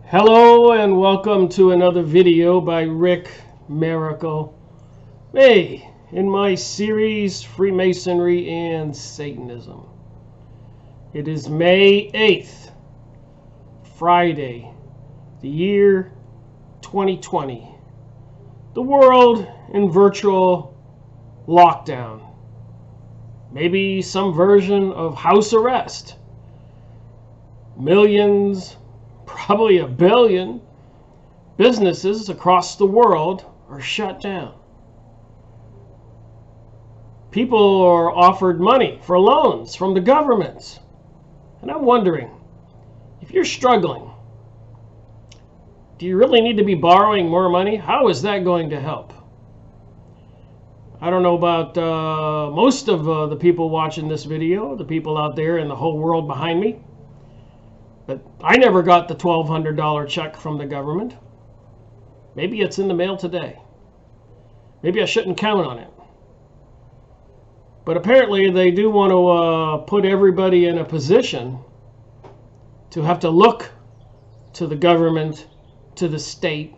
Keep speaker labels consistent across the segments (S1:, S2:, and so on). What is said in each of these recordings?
S1: Hello and welcome to another video by Rick Miracle. Hey, in my series Freemasonry and Satanism. It is May 8th, Friday, the year 2020. The world in virtual lockdown. Maybe some version of house arrest. Millions, probably a billion businesses across the world are shut down. People are offered money for loans from the governments. And I'm wondering, if you're struggling, do you really need to be borrowing more money? How is that going to help? I don't know about most of the people watching this video, the people out there in the whole world behind me. But I never got the $1,200 check from the government. Maybe it's in the mail today. Maybe I shouldn't count on it. But apparently they do want to put everybody in a position to have to look to the government, to the state,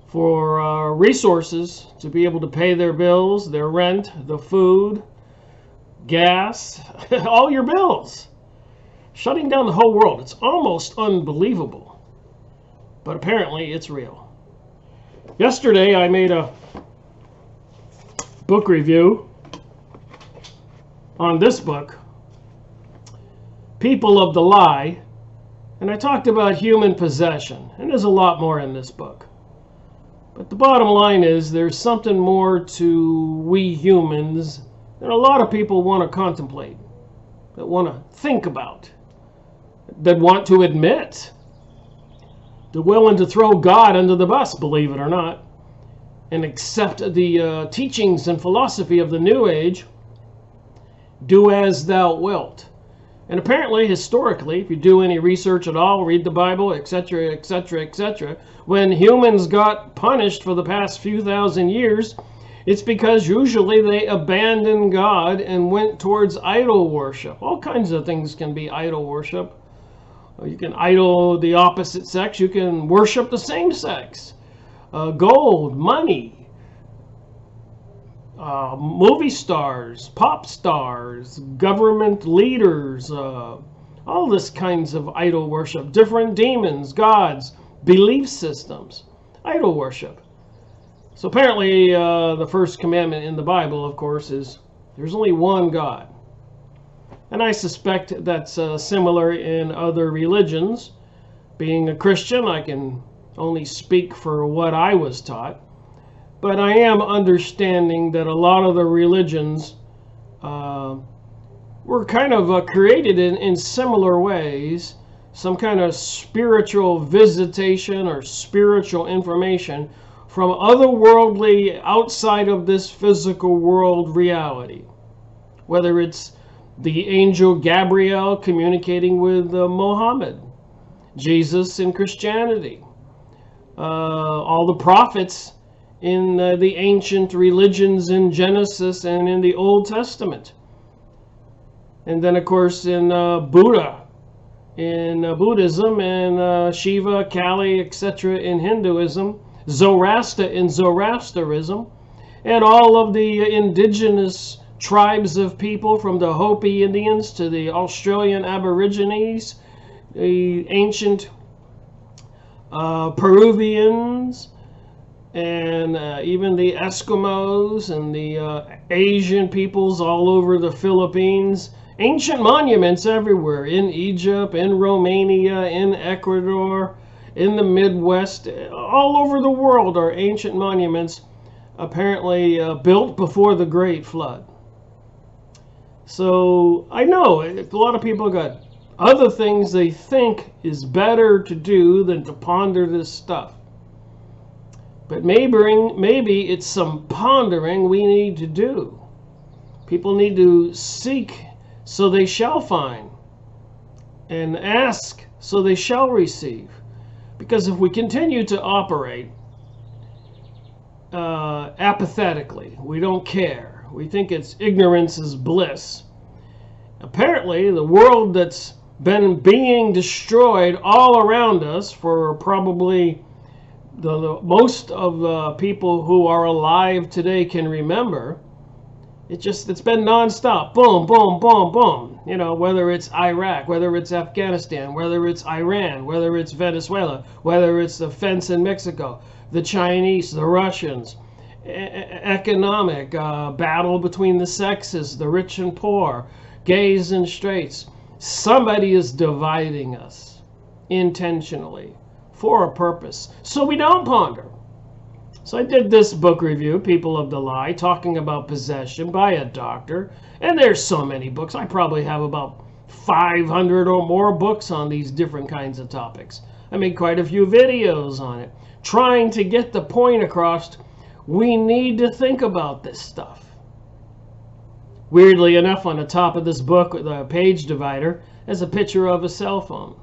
S1: for resources to be able to pay their bills, their rent, the food, gas, all your bills. Shutting down the whole world. It's almost unbelievable. But apparently it's real. Yesterday I made a book review on this book, People of the Lie, and I talked about human possession. And there's a lot more in this book. But the bottom line is there's something more to we humans that a lot of people want to contemplate, that want to think about, that want to admit. They're willing to throw God under the bus, believe it or not, and accept the teachings and philosophy of the New Age. Do as thou wilt. And apparently, historically, if you do any research at all, read the Bible, etc., etc., etc., when humans got punished for the past few thousand years, it's because usually they abandoned God and went towards idol worship. All kinds of things can be idol worship. You can idol the opposite sex. You can worship the same sex. Gold, money, movie stars, pop stars, government leaders, all this kinds of idol worship. Different demons, gods, belief systems, idol worship. So apparently the first commandment in the Bible, of course, is there's only one God. And I suspect that's similar in other religions. Being a Christian, I can only speak for what I was taught. But I am understanding that a lot of the religions were kind of created in similar ways. Some kind of spiritual visitation or spiritual information from otherworldly, outside of this physical world reality. Whether it's the angel Gabriel communicating with Muhammad, Jesus in Christianity, all the prophets in the ancient religions in Genesis and in the Old Testament. And then, of course, in Buddha, in Buddhism, and Shiva, Kali, etc. in Hinduism, Zoroaster in Zoroasterism, and all of the indigenous tribes of people, from the Hopi Indians to the Australian Aborigines, the ancient Peruvians, and even the Eskimos and the Asian peoples all over the Philippines. Ancient monuments everywhere, in Egypt, in Romania, in Ecuador, in the Midwest, all over the world are ancient monuments apparently built before the Great Flood. So I know a lot of people got other things they think is better to do than to ponder this stuff. But maybe it's some pondering we need to do. People need to seek so they shall find, and ask so they shall receive. Because if we continue to operate apathetically, we don't care, we think it's ignorance is bliss. Apparently, the world that's been being destroyed all around us for probably the most of the people who are alive today can remember. It's been nonstop. Boom, boom, boom, boom. You know, whether it's Iraq, whether it's Afghanistan, whether it's Iran, whether it's Venezuela, whether it's the fence in Mexico, the Chinese, the Russians, economic battle between the sexes, the rich and poor, gays and straights. Somebody is dividing us intentionally for a purpose, so we don't ponder. So I did this book review, People of the Lie, talking about possession by a doctor. And there's so many books. I probably have about 500 or more books on these different kinds of topics. I made quite a few videos on it, trying to get the point across. We need to think about this stuff. Weirdly enough, on the top of this book, the page divider, is a picture of a cell phone.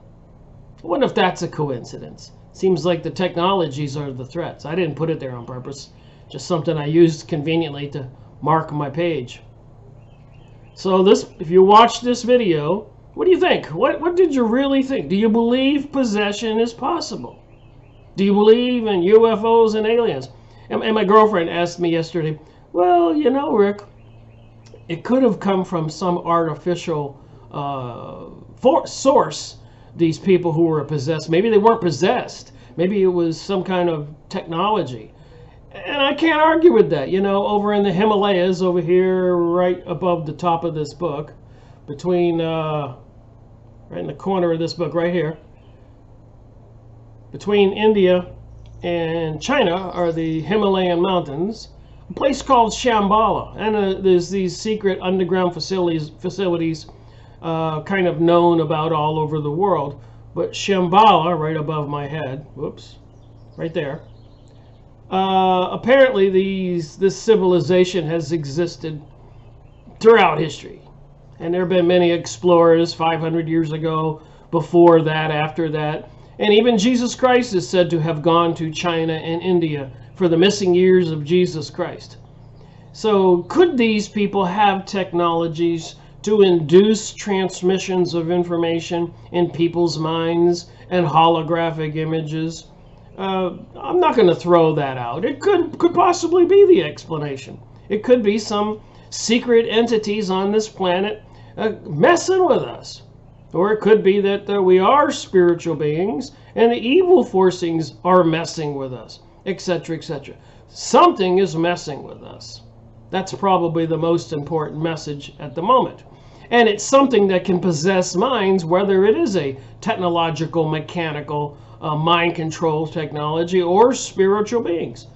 S1: I wonder if that's a coincidence. Seems like the technologies are the threats. I didn't put it there on purpose. Just something I used conveniently to mark my page. So this, if you watch this video, what do you think? What did you really think? Do you believe possession is possible? Do you believe in UFOs and aliens? And my girlfriend asked me yesterday, well, you know, Rick, it could have come from some artificial source. These people who were possessed, maybe they weren't possessed. Maybe it was some kind of technology. And I can't argue with that. You know, over in the Himalayas, over here, right above the top of this book, between, right in the corner of this book right here, between India and China are the Himalayan mountains, a place called Shambhala. And there's these secret underground facilities kind of known about all over the world. But Shambhala, right above my head, whoops, right there, apparently this civilization has existed throughout history. And there have been many explorers 500 years ago, before that, after that. And even Jesus Christ is said to have gone to China and India for the missing years of Jesus Christ. So could these people have technologies to induce transmissions of information in people's minds and holographic images? I'm not going to throw that out. It could possibly be the explanation. It could be some secret entities on this planet messing with us. Or it could be that we are spiritual beings and the evil forcings are messing with us, etc., etc. Something is messing with us. That's probably the most important message at the moment. And it's something that can possess minds, whether it is a technological, mechanical, mind control technology or spiritual beings.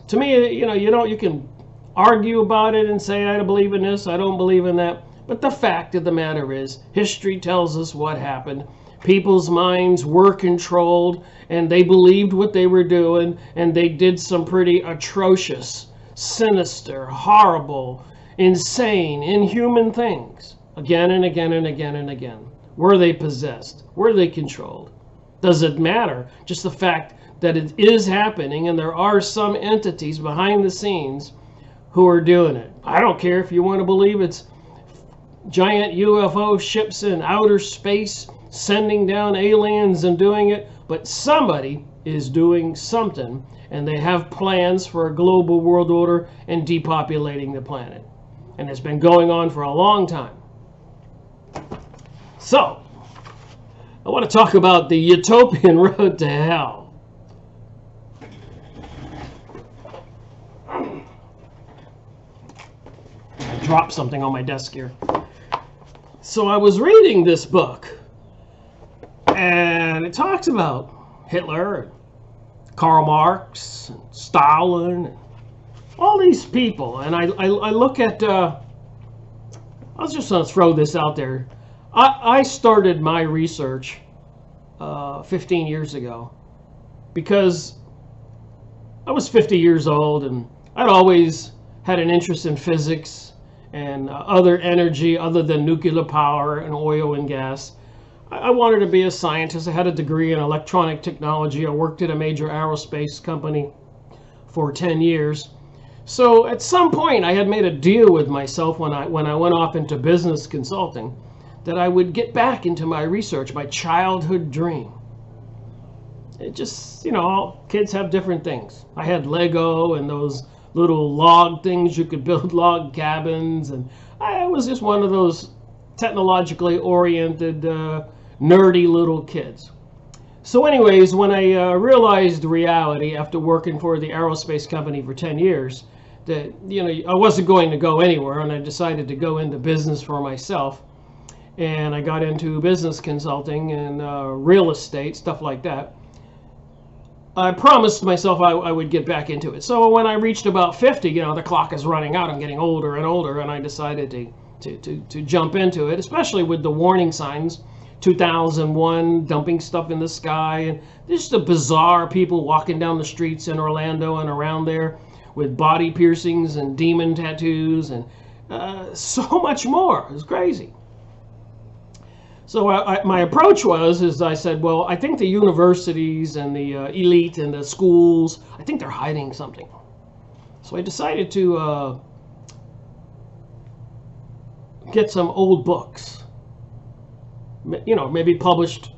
S1: To me, you can argue about it and say, I don't believe in this, I don't believe in that. But the fact of the matter is, history tells us what happened. People's minds were controlled and they believed what they were doing, and they did some pretty atrocious, sinister, horrible, insane, inhuman things. Again and again and again and again. Were they possessed? Were they controlled? Does it matter? Just the fact that it is happening and there are some entities behind the scenes who are doing it. I don't care if you want to believe it's giant UFO ships in outer space sending down aliens and doing it, but somebody is doing something, and they have plans for a global world order and depopulating the planet. And it's been going on for a long time. So, I want to talk about the Utopian Road to Hell. I dropped something on my desk here. So I was reading this book, and it talks about Hitler, and Karl Marx, and Stalin, and all these people. And I look at, I was just going to throw this out there. I started my research 15 years ago because I was 50 years old, and I'd always had an interest in physics and other energy other than nuclear power and oil and gas. I wanted to be a scientist. I had a degree in electronic technology. I worked at a major aerospace company for 10 years. So at some point I had made a deal with myself when I went off into business consulting that I would get back into my research, my childhood dream. It just, you know, all kids have different things. I had Lego and those little log things you could build log cabins, and I was just one of those technologically oriented, nerdy little kids. So anyways, when I realized reality after working for the aerospace company for 10 years, that, you know, I wasn't going to go anywhere, and I decided to go into business for myself. And I got into business consulting and real estate, stuff like that. I promised myself I would get back into it. So when I reached about 50, you know, the clock is running out. I'm getting older and older, and I decided to jump into it, especially with the warning signs. 2001, dumping stuff in the sky, and just the bizarre people walking down the streets in Orlando and around there with body piercings and demon tattoos and so much more. It was crazy. So my approach is I said, well, I think the universities and the elite and the schools, I think they're hiding something. So I decided to get some old books, you know, maybe published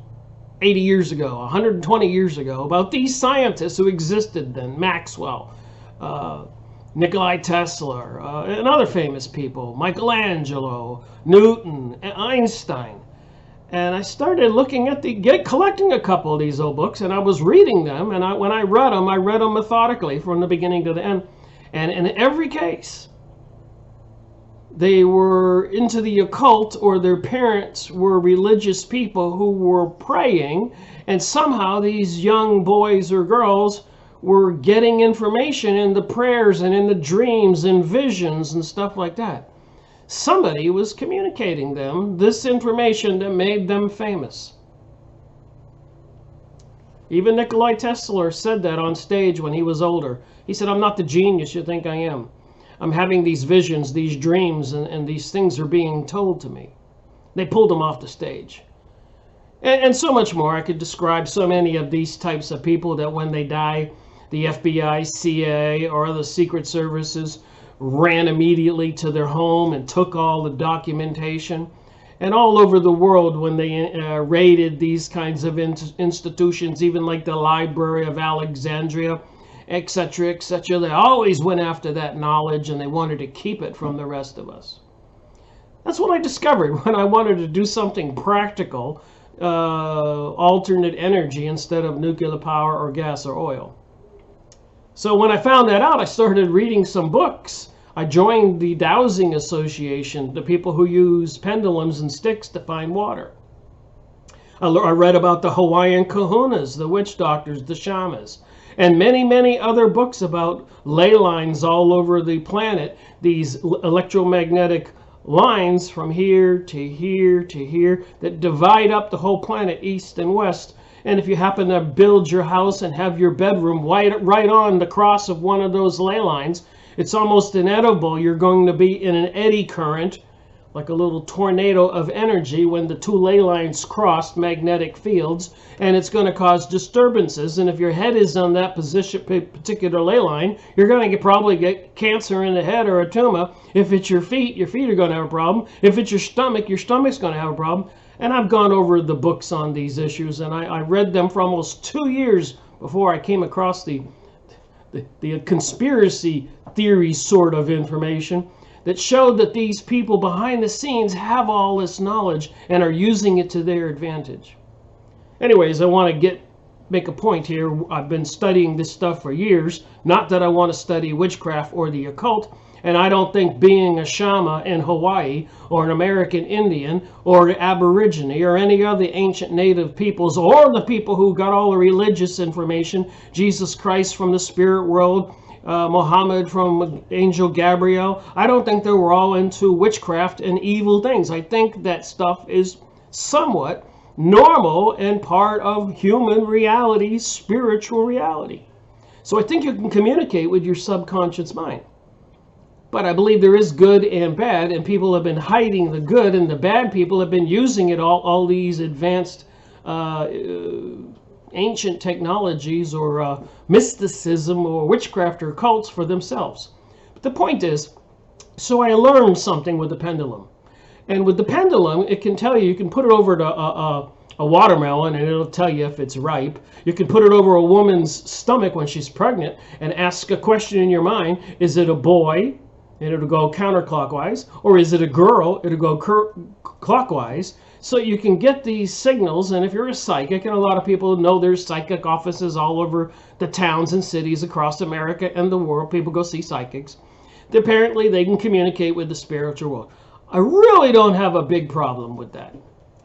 S1: 80 years ago, 120 years ago, about these scientists who existed then, Maxwell, Nikola Tesla, and other famous people, Michelangelo, Newton, Einstein. And I started looking at collecting a couple of these old books, and I was reading them, and when I read them methodically from the beginning to the end. And in every case, they were into the occult, or their parents were religious people who were praying, and somehow these young boys or girls were getting information in the prayers and in the dreams and visions and stuff like that. Somebody was communicating them this information that made them famous. Even Nikola Tesla said that on stage when he was older. He said, I'm not the genius you think I am. I'm having these visions, these dreams, and these things are being told to me. They pulled him off the stage. And so much more. I could describe so many of these types of people that when they die, the FBI, CIA, or other secret services ran immediately to their home and took all the documentation. And all over the world, when they raided these kinds of institutions, even like the Library of Alexandria, etc., etc., they always went after that knowledge, and they wanted to keep it from the rest of us. That's what I discovered when I wanted to do something practical, alternate energy instead of nuclear power or gas or oil. So when I found that out, I started reading some books. I joined the Dowsing Association, the people who use pendulums and sticks to find water. I read about the Hawaiian kahunas, the witch doctors, the shamans, and many, many other books about ley lines all over the planet, these electromagnetic lines from here to here to here that divide up the whole planet east and west. And if you happen to build your house and have your bedroom right on the cross of one of those ley lines, it's almost inevitable you're going to be in an eddy current, like a little tornado of energy when the two ley lines cross magnetic fields, and it's going to cause disturbances. And if your head is on that particular ley line, you're going to probably get cancer in the head or a tumor. If it's your feet are going to have a problem. If it's your stomach's going to have a problem. And I've gone over the books on these issues, and I read them for almost 2 years before I came across the conspiracy theory sort of information that showed that these people behind the scenes have all this knowledge and are using it to their advantage. Anyways, I want to make a point here. I've been studying this stuff for years. Not that I want to study witchcraft or the occult. And I don't think being a shaman in Hawaii or an American Indian or an Aborigine or any other ancient native peoples or the people who got all the religious information, Jesus Christ from the spirit world, Muhammad from Angel Gabriel, I don't think they were all into witchcraft and evil things. I think that stuff is somewhat normal and part of human reality, spiritual reality. So I think you can communicate with your subconscious mind. But I believe there is good and bad, and people have been hiding the good, and the bad people have been using it all these advanced ancient technologies or mysticism or witchcraft or cults for themselves. But the point is, so I learned something with the pendulum. And with the pendulum, it can tell you, you can put it over to a watermelon and it'll tell you if it's ripe. You can put it over a woman's stomach when she's pregnant and ask a question in your mind. Is it a boy? And it'll go counterclockwise. Or is it a girl? It'll go clockwise. So you can get these signals, and if you're a psychic, and a lot of people know there's psychic offices all over the towns and cities across America and the world, people go see psychics. Apparently they can communicate with the spiritual world. I really don't have a big problem with that.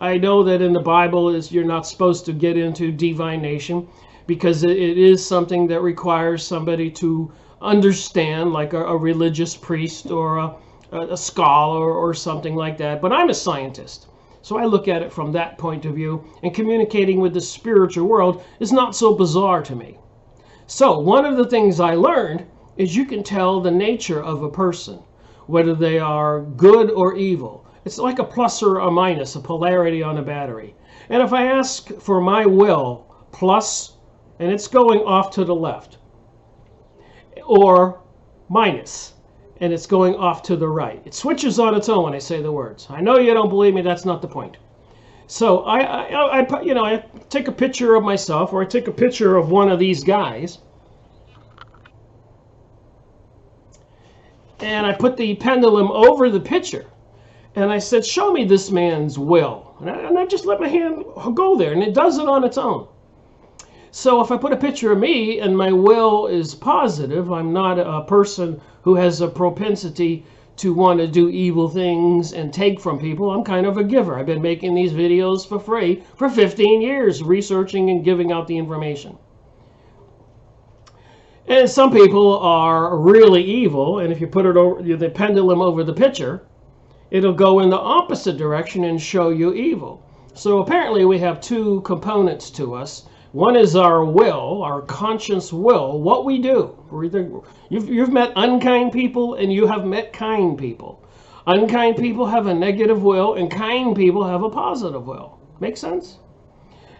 S1: I know that in the Bible you're not supposed to get into divination because it is something that requires somebody to understand, like a religious priest or a scholar or something like that. But I'm a scientist. So I look at it from that point of view, and communicating with the spiritual world is not so bizarre to me. So one of the things I learned is you can tell the nature of a person, whether they are good or evil. It's like a plus or a minus, a polarity on a battery. And if I ask for my will, plus, and it's going off to the left, or minus, and it's going off to the right. It switches on its own when I say the words. I know you don't believe me, that's not the point. So I take a picture of myself, or I take a picture of one of these guys, and I put the pendulum over the picture, and I said, show me this man's will. And I just let my hand go there, and it does it on its own. So if I put a picture of me and my will is positive, I'm not a person who has a propensity to want to do evil things and take from people. I'm kind of a giver. I've been making these videos for free for 15 years, researching and giving out the information. And some people are really evil, and if you put it over the pendulum over the picture, it'll go in the opposite direction and show you evil. So apparently we have two components to us. One is our will, our conscious will, what we do. You've met unkind people and you have met kind people. Unkind people have a negative will and kind people have a positive will. Make sense?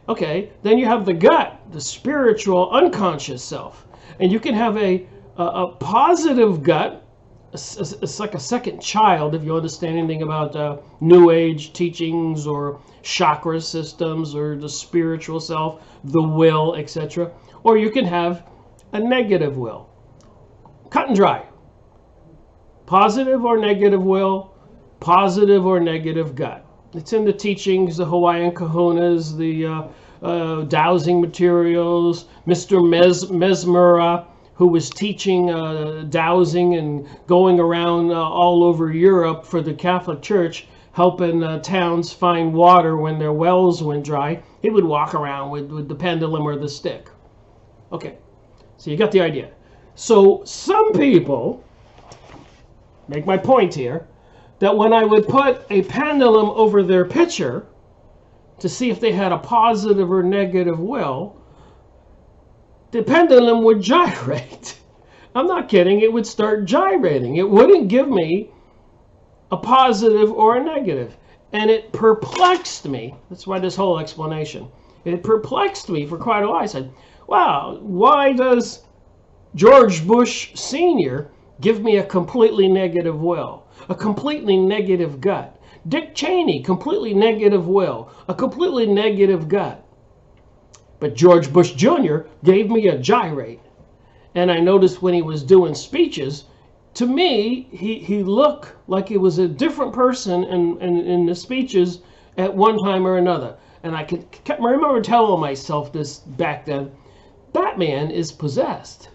S1: Okay, then you have the gut, the spiritual unconscious self. And you can have a positive gut. It's like a second child, if you understand anything about New Age teachings or chakra systems or the spiritual self, the will, etc. Or you can have a negative will. Cut and dry. Positive or negative will, positive or negative gut. It's in the teachings, the Hawaiian kahunas, the dowsing materials, Mr. Mesmer, who was teaching dowsing and going around all over Europe for the Catholic Church, helping towns find water when their wells went dry. He would walk around with the pendulum or the stick. Okay, so you got the idea. So some people, make my point here, that when I would put a pendulum over their picture to see if they had a positive or negative will, the pendulum would gyrate. I'm not kidding, it would start gyrating. It wouldn't give me a positive or a negative. And it perplexed me. That's why this whole explanation. It perplexed me for quite a while. I said, wow, why does George Bush Sr. give me a completely negative will? A completely negative gut. Dick Cheney, completely negative will. A completely negative gut. But George Bush Jr. gave me a gyrate. And I noticed when he was doing speeches, to me, he looked like he was a different person in the speeches at one time or another. And I remember telling myself this back then, that man is possessed.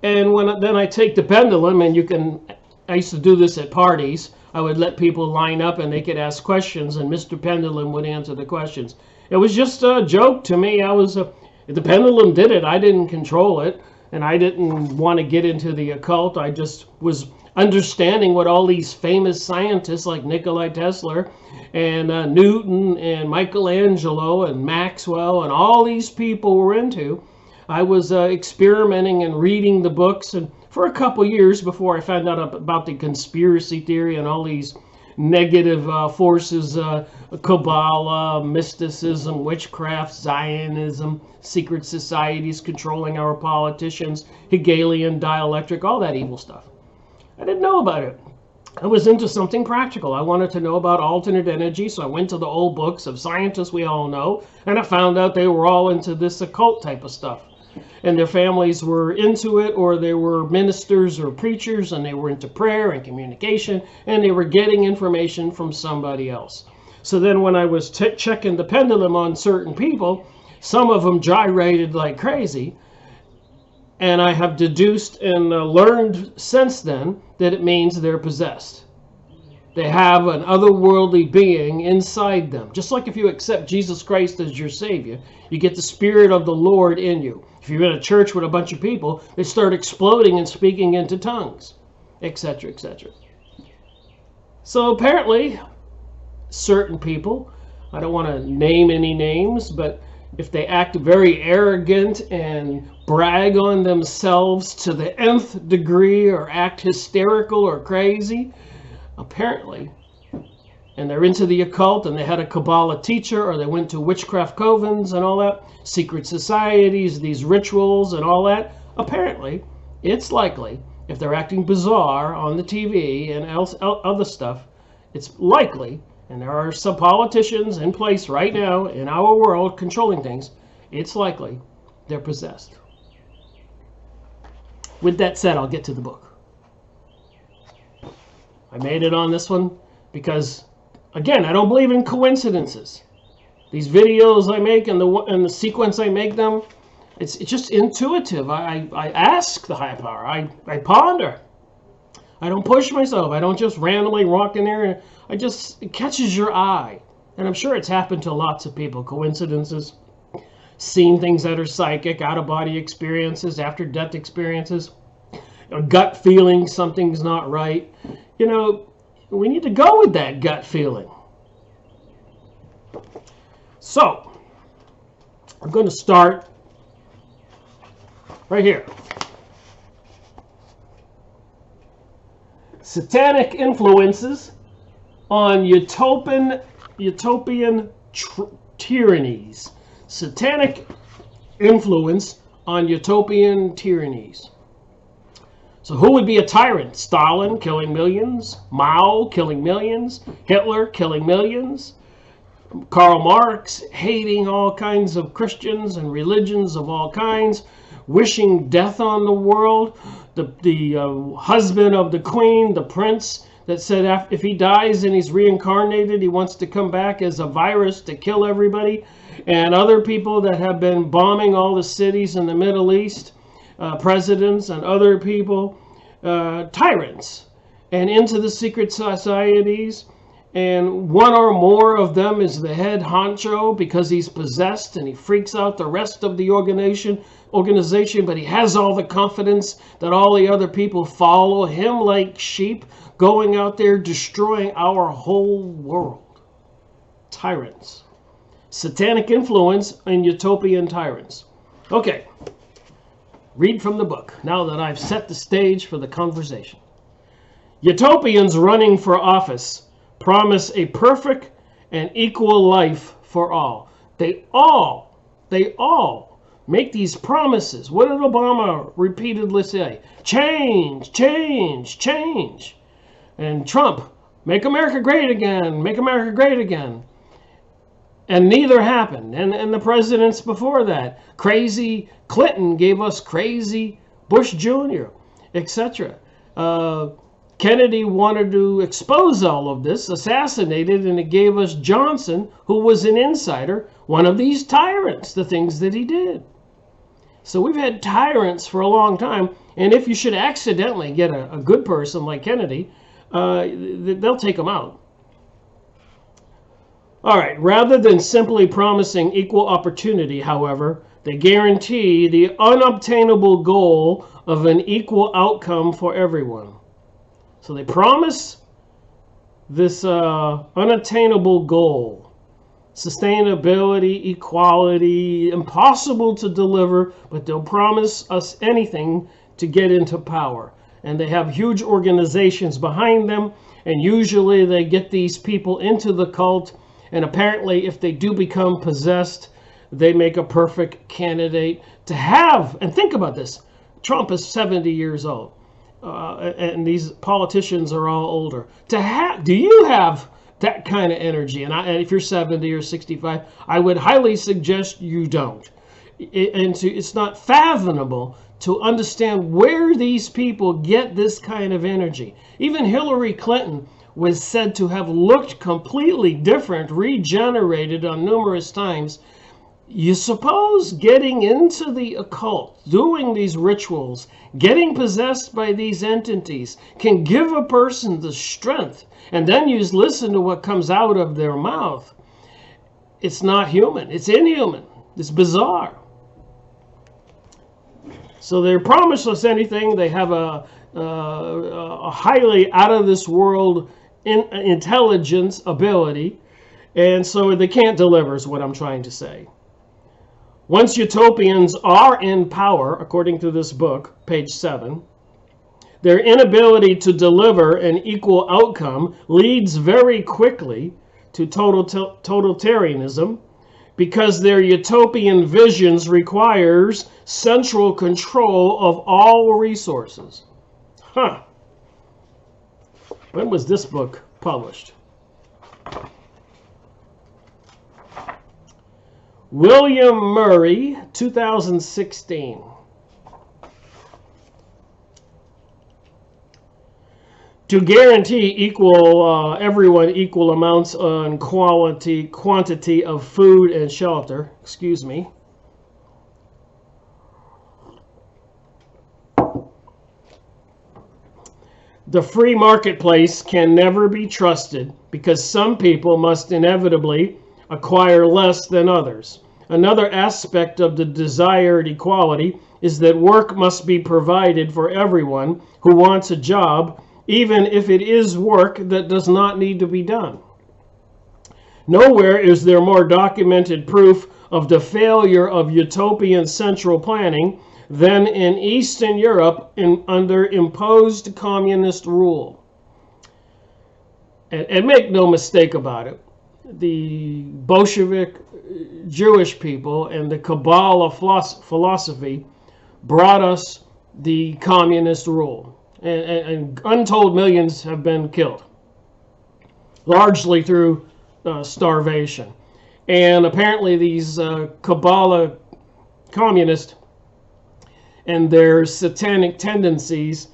S1: And then I take the pendulum, and I used to do this at parties. I would let people line up and they could ask questions, and Mr. Pendulum would answer the questions. It was just a joke to me. The pendulum did it. I didn't control it, and I didn't want to get into the occult. I just was understanding what all these famous scientists like Nikola Tesla and Newton and Michelangelo and Maxwell and all these people were into. I was experimenting and reading the books, and for a couple years before I found out about the conspiracy theory and all these negative forces, Kabbalah, mysticism, witchcraft, Zionism, secret societies controlling our politicians, Hegelian dialectic, all that evil stuff. I didn't know about it. I was into something practical. I wanted to know about alternate energy, so I went to the old books of scientists we all know, and I found out they were all into this occult type of stuff. And their families were into it, or they were ministers or preachers, and they were into prayer and communication, and they were getting information from somebody else. So then when I was checking the pendulum on certain people, some of them gyrated like crazy, and I have deduced and learned since then that it means they're possessed. They have an otherworldly being inside them. Just like if you accept Jesus Christ as your Savior, you get the Spirit of the Lord in you. If you're in a church with a bunch of people, they start exploding and speaking into tongues, etc., etc. So apparently, certain people, I don't want to name any names, but if they act very arrogant and brag on themselves to the nth degree or act hysterical or crazy, apparently, and they're into the occult and they had a Kabbalah teacher or they went to witchcraft covens and all that, secret societies, these rituals and all that, apparently, it's likely, if they're acting bizarre on the TV and other stuff, it's likely, and there are some politicians in place right now in our world controlling things, it's likely they're possessed. With that said, I'll get to the book. I made it on this one because, again, I don't believe in coincidences. These videos I make and the sequence I make them, it's just intuitive. I ask the higher power. I ponder. I don't push myself. I don't just randomly walk in there. It catches your eye. And I'm sure it's happened to lots of people. Coincidences, seeing things that are psychic, out-of-body experiences, after-death experiences, a gut feeling something's not right. You know, we need to go with that gut feeling. So, I'm going to start right here. Satanic influences on utopian tyrannies. Satanic influence on utopian tyrannies. So who would be a tyrant? Stalin killing millions, Mao killing millions, Hitler killing millions, Karl Marx hating all kinds of Christians and religions of all kinds, wishing death on the world, the husband of the queen, the prince, that said if he dies and he's reincarnated, he wants to come back as a virus to kill everybody, and other people that have been bombing all the cities in the Middle East, presidents and other people, tyrants, and into the secret societies, and one or more of them is the head honcho because he's possessed and he freaks out the rest of the organization, but he has all the confidence that all the other people follow him like sheep, going out there destroying our whole world. Tyrants. Satanic influence in utopian tyrants. Okay. Read from the book, now that I've set the stage for the conversation. Utopians running for office promise a perfect and equal life for all. They all make these promises. What did Obama repeatedly say? Change, change, change. And Trump, make America great again, make America great again. And neither happened. And the presidents before that, crazy Clinton gave us crazy Bush Jr., etc. Kennedy wanted to expose all of this, assassinated, and it gave us Johnson, who was an insider, one of these tyrants, the things that he did. So we've had tyrants for a long time, and if you should accidentally get a good person like Kennedy, they'll take him out. All right, rather than simply promising equal opportunity, however, they guarantee the unobtainable goal of an equal outcome for everyone. So they promise this unattainable goal, sustainability, equality, impossible to deliver, but they'll promise us anything to get into power. And they have huge organizations behind them, and usually they get these people into the cult, and apparently if they do become possessed, they make a perfect candidate to have. And think about this. Trump is 70 years old. and these politicians are all older. Do you have that kind of energy? And if you're 70 or 65, I would highly suggest you don't. It's not fathomable to understand where these people get this kind of energy. Even Hillary Clinton was said to have looked completely different, regenerated on numerous times. You suppose getting into the occult, doing these rituals, getting possessed by these entities can give a person the strength, and then you listen to what comes out of their mouth. It's not human. It's inhuman. It's bizarre. So they promise us anything. They have a highly out of this world intelligence ability, and so they can't deliver is what I'm trying to say. Once utopians are in power, according to this book, page 7, their inability to deliver an equal outcome leads very quickly to totalitarianism, because their utopian visions requires central control of all resources. Huh. When was this book published? William Murray, 2016. To guarantee everyone equal amounts and quantity of food and shelter, the free marketplace can never be trusted because some people must inevitably acquire less than others. Another aspect of the desired equality is that work must be provided for everyone who wants a job, even if it is work that does not need to be done. Nowhere is there more documented proof of the failure of utopian central planning than in Eastern Europe under imposed communist rule. And make no mistake about it, the Bolshevik Jewish people and the Kabbalah philosophy brought us the communist rule. And untold millions have been killed, largely through starvation. And apparently these Kabbalah communists and their satanic tendencies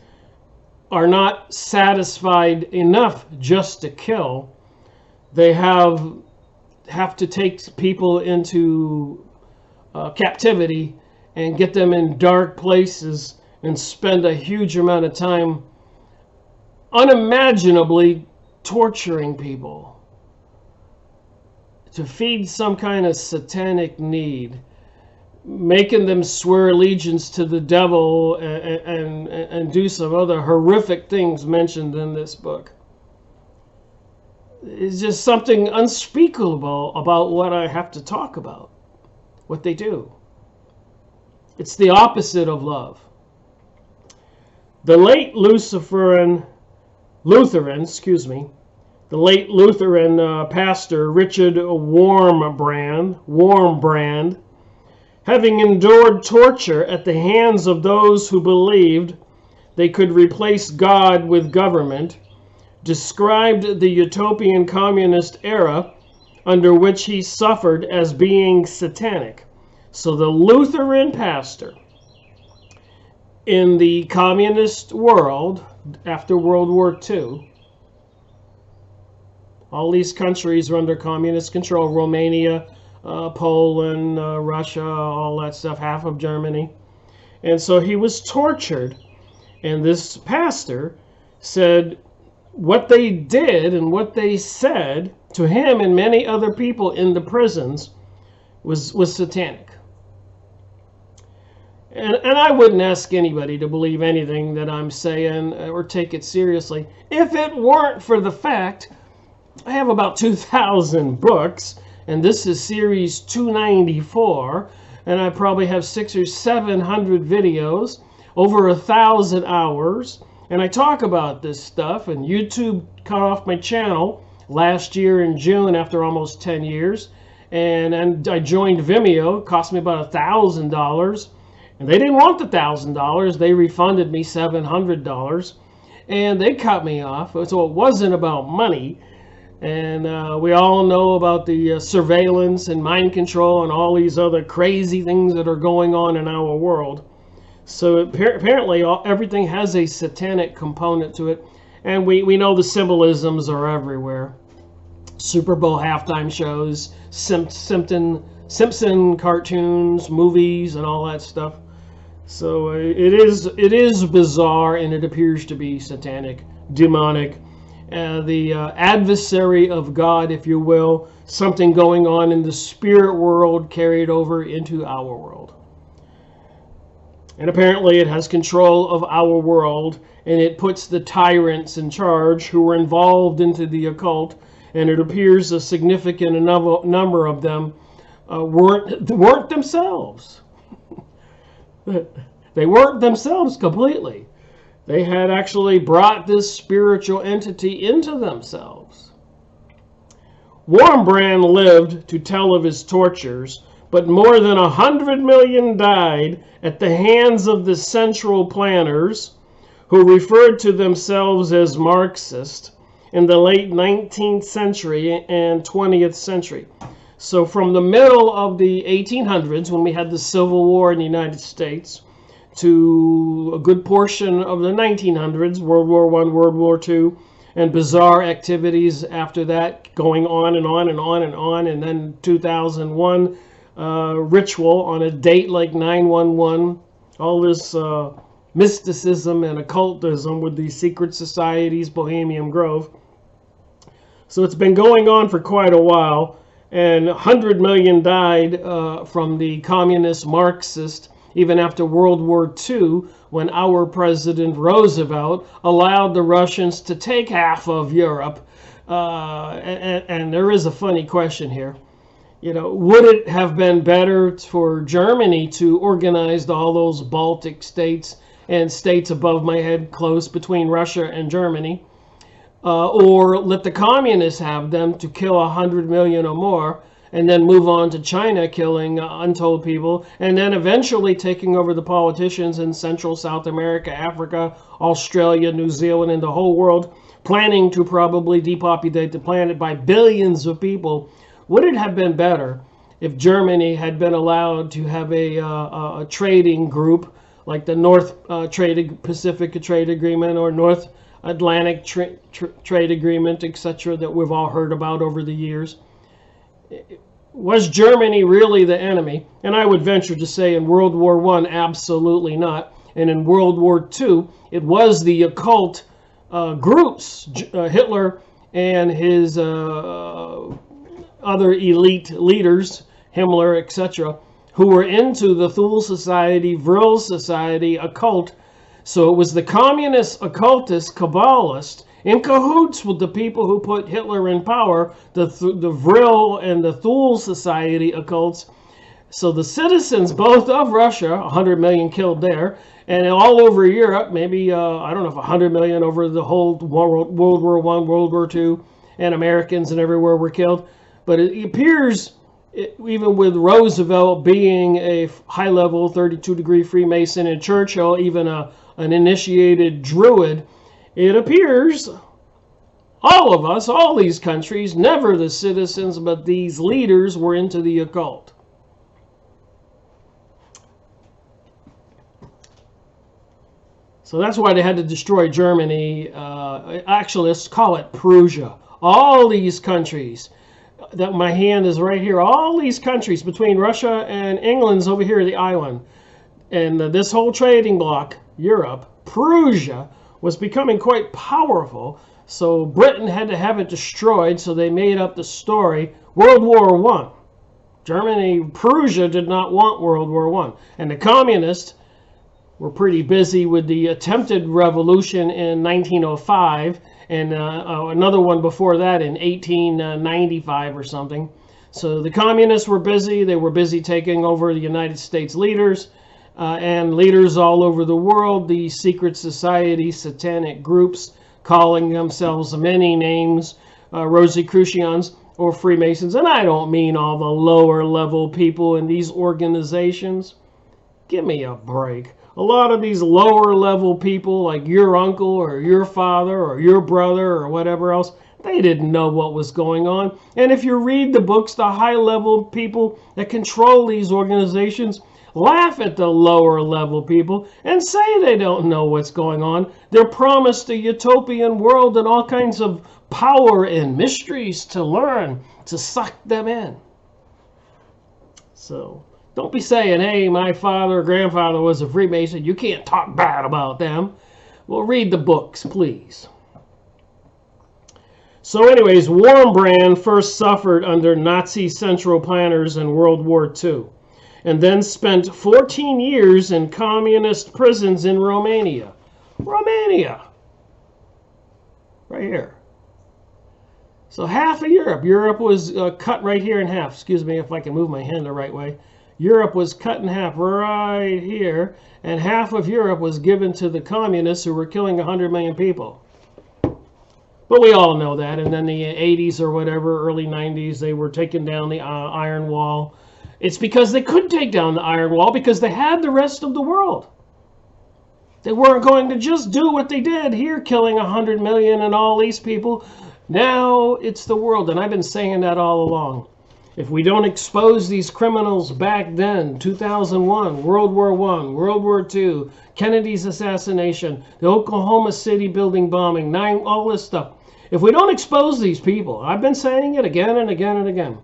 S1: are not satisfied enough just to kill. They have to take people into captivity and get them in dark places and spend a huge amount of time unimaginably torturing people to feed some kind of satanic need, making them swear allegiance to the devil and do some other horrific things mentioned in this book. It's just something unspeakable about what I have to talk about, what they do. It's the opposite of love. The late Lutheran pastor Richard Wormbrand, having endured torture at the hands of those who believed they could replace God with government, described the utopian communist era under which he suffered as being satanic. So the Lutheran pastor in the communist world after World War II, all these countries were under communist control, Romania, Poland, Russia, all that stuff, half of Germany. And so he was tortured. And this pastor said what they did and what they said to him and many other people in the prisons was satanic. And I wouldn't ask anybody to believe anything that I'm saying or take it seriously if it weren't for the fact I have about 2,000 books, and this is series 294, and I probably have 600 or 700 videos, over 1,000 hours, and I talk about this stuff, and YouTube cut off my channel last year in June after almost 10 years, and I joined Vimeo. It cost me about $1,000, And they didn't want the $1,000. They refunded me $700, and they cut me off. So it wasn't about money. And we all know about the surveillance and mind control and all these other crazy things that are going on in our world. So apparently everything has a satanic component to it. And we know the symbolisms are everywhere. Super Bowl halftime shows, Simpson cartoons, movies, and all that stuff. So it is bizarre, and it appears to be satanic, demonic. The adversary of God, if you will, something going on in the spirit world carried over into our world. And apparently it has control of our world, and it puts the tyrants in charge who were involved into the occult, and it appears a significant number of them weren't themselves. They weren't themselves completely. They had actually brought this spiritual entity into themselves. Wormbrand lived to tell of his tortures, but more than 100 million died at the hands of the central planners, who referred to themselves as Marxist, in the late 19th century and 20th century. So from the middle of the 1800s, when we had the Civil War in the United States, to a good portion of the 1900s, World War I, World War II, and bizarre activities after that, going on and on and on and on, and then 2001, ritual on a date like 9/11, all this mysticism and occultism with the secret societies, Bohemian Grove. So it's been going on for quite a while, and 100 million died from the communist Marxist, even after World War II, when our President Roosevelt allowed the Russians to take half of Europe. And there is a funny question here. You know, would it have been better for Germany to organize all those Baltic states and states above my head close between Russia and Germany, or let the communists have them to kill 100 million or more, and then move on to China killing untold people, and then eventually taking over the politicians in Central, South America, Africa, Australia, New Zealand, and the whole world, planning to probably depopulate the planet by billions of people? Would it have been better if Germany had been allowed to have a trading group like the North Pacific Trade Agreement or North Atlantic Trade Agreement, etc., that we've all heard about over the years? Was Germany really the enemy? And I would venture to say in World War I, absolutely not. And in World War II, it was the occult groups, Hitler and his other elite leaders, Himmler, etc., who were into the Thule Society, Vril Society, occult. So it was the communist, occultist, Kabbalists in cahoots with the people who put Hitler in power, the Vril and the Thule Society occults. So the citizens, both of Russia, 100 million killed there, and all over Europe, maybe, I don't know if 100 million over the whole World War I, World War II, and Americans and everywhere were killed. But it appears, even with Roosevelt being a high-level 32-degree Freemason and Churchill even an initiated Druid, it appears all of us, all these countries, never the citizens, but these leaders were into the occult. So that's why they had to destroy Germany. Actually, let's call it Prussia. All these countries, that my hand is right here, all these countries between Russia and England's over here, the island. And this whole trading bloc, Europe, Prussia, was becoming quite powerful. So Britain had to have it destroyed, so they made up the story. World War I. Germany, Prussia did not want World War I. And the communists were pretty busy with the attempted revolution in 1905 and another one before that in 1895 or something. So the communists were busy. They were busy taking over the United States leaders and leaders all over the world, the secret society, satanic groups calling themselves many names, Rosicrucians or Freemasons. And I don't mean all the lower level people in these organizations. Give me a break. A lot of these lower level people, like your uncle or your father or your brother or whatever else, they didn't know what was going on. And if you read the books, the high level people that control these organizations laugh at the lower level people and say they don't know what's going on. They're promised a utopian world and all kinds of power and mysteries to learn, to suck them in. So don't be saying, hey, my father or grandfather was a Freemason. You can't talk bad about them. Well, read the books, please. So anyways, Wurmbrand first suffered under Nazi central planners in World War II, and then spent 14 years in communist prisons in Romania. Romania! Right here. So half of Europe. Europe was cut right here in half. Excuse me if I can move my hand the right way. Europe was cut in half right here, and half of Europe was given to the communists who were killing 100 million people. But we all know that. And then the 80s or whatever, early 90s, they were taking down the Iron Wall. It's because they could take down the Iron Wall because they had the rest of the world. They weren't going to just do what they did here, killing 100 million and all these people. Now it's the world, and I've been saying that all along. If we don't expose these criminals back then, 2001, World War I, World War II, Kennedy's assassination, the Oklahoma City building bombing, all this stuff. If we don't expose these people, I've been saying it again and again and again,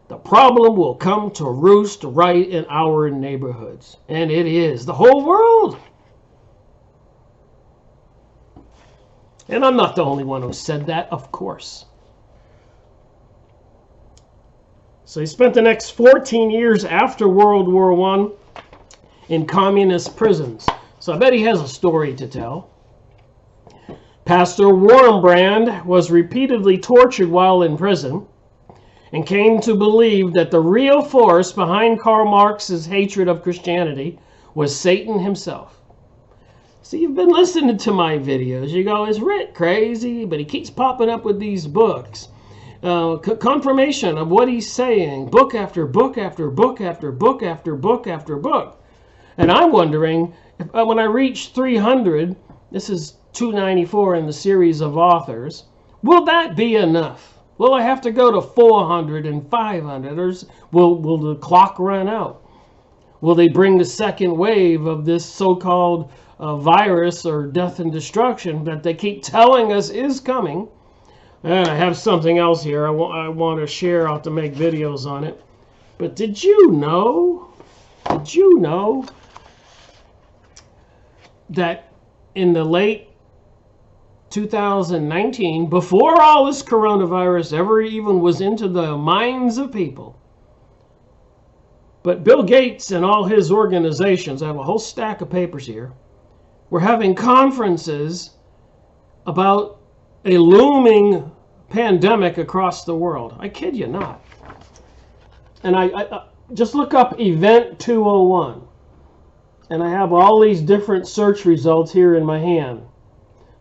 S1: the problem will come to roost right in our neighborhoods. And it is the whole world. And I'm not the only one who said that, of course. So he spent the next 14 years after World War I in communist prisons. So I bet he has a story to tell. Pastor Wurmbrand was repeatedly tortured while in prison and came to believe that the real force behind Karl Marx's hatred of Christianity was Satan himself. See, you've been listening to my videos. You go, is Rick crazy? But he keeps popping up with these books. Confirmation of what he's saying. Book after book after book after book after book after book. And I'm wondering, when I reach 300, this is 294 in the series of authors, will that be enough? Will I have to go to 400 and 500? Or will the clock run out? Will they bring the second wave of this so-called virus or death and destruction that they keep telling us is coming? And I have something else here I want to share. I'll have to make videos on it. But did you know that in the late 2019, before all this coronavirus ever even was into the minds of people, but Bill Gates and all his organizations, I have a whole stack of papers here, were having conferences about a looming pandemic across the world. I kid you not. And I just look up Event 201. And I have all these different search results here in my hand.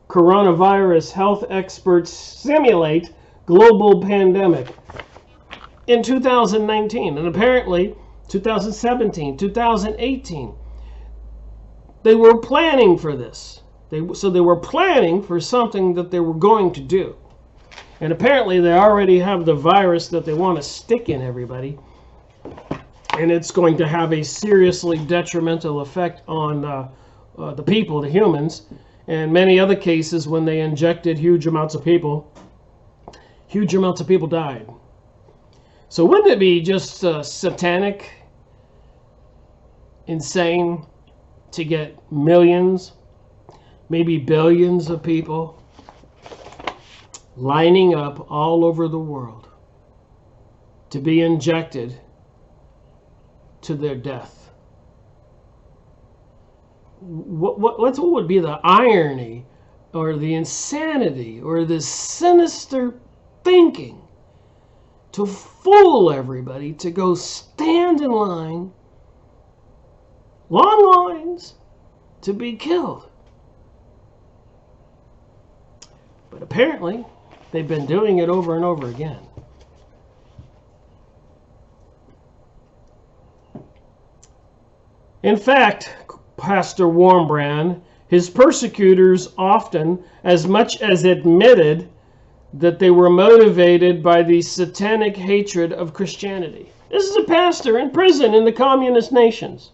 S1: Coronavirus health experts simulate global pandemic in 2019. And apparently 2017, 2018. They were planning for this. So they were planning for something that they were going to do. And apparently they already have the virus that they want to stick in everybody. And it's going to have a seriously detrimental effect on the people, the humans. And many other cases, when they injected huge amounts of people died. So wouldn't it be just satanic, insane to get millions, maybe billions of people lining up all over the world to be injected to their death? What would be the irony or the insanity or the sinister thinking to fool everybody to go stand in line, long lines, to be killed? But apparently they've been doing it over and over again. In fact, Pastor Warmbrand, his persecutors often as much as admitted that they were motivated by the satanic hatred of Christianity. This is a pastor in prison in the communist nations.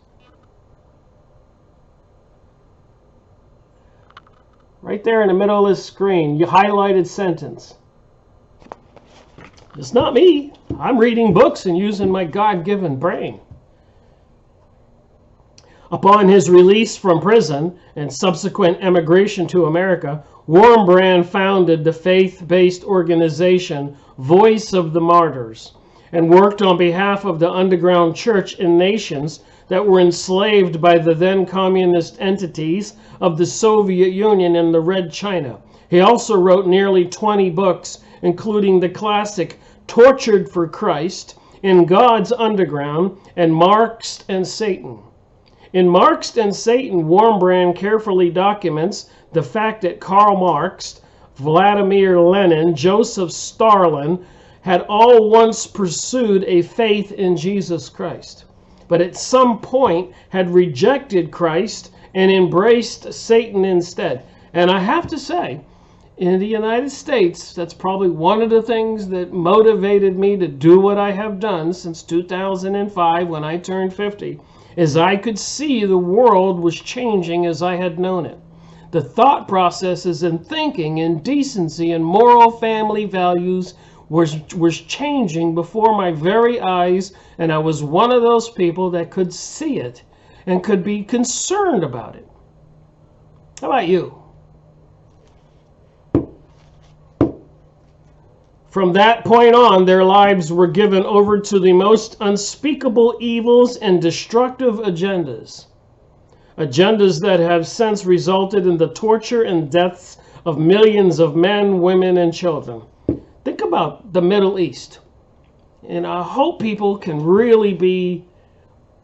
S1: Right there in the middle of the screen, you highlighted sentence. It's not me. I'm reading books and using my God-given brain. Upon his release from prison and subsequent emigration to America, Warmbrand founded the faith-based organization Voice of the Martyrs and worked on behalf of the underground church in nations that were enslaved by the then communist entities of the Soviet Union and the Red China. He also wrote nearly 20 books, including the classic Tortured for Christ, In God's Underground, and Marx and Satan. In Marx and Satan, Warmbrand carefully documents the fact that Karl Marx, Vladimir Lenin, Joseph Stalin had all once pursued a faith in Jesus Christ, but at some point had rejected Christ and embraced Satan instead. And I have to say, in the United States, that's probably one of the things that motivated me to do what I have done since 2005 when I turned 50, is I could see the world was changing as I had known it. The thought processes and thinking and decency and moral family values was changing before my very eyes, and I was one of those people that could see it and could be concerned about it. How about you? From that point on, their lives were given over to the most unspeakable evils and destructive agendas. Agendas that have since resulted in the torture and deaths of millions of men, women, and children. Think about the Middle East. And I hope people can really be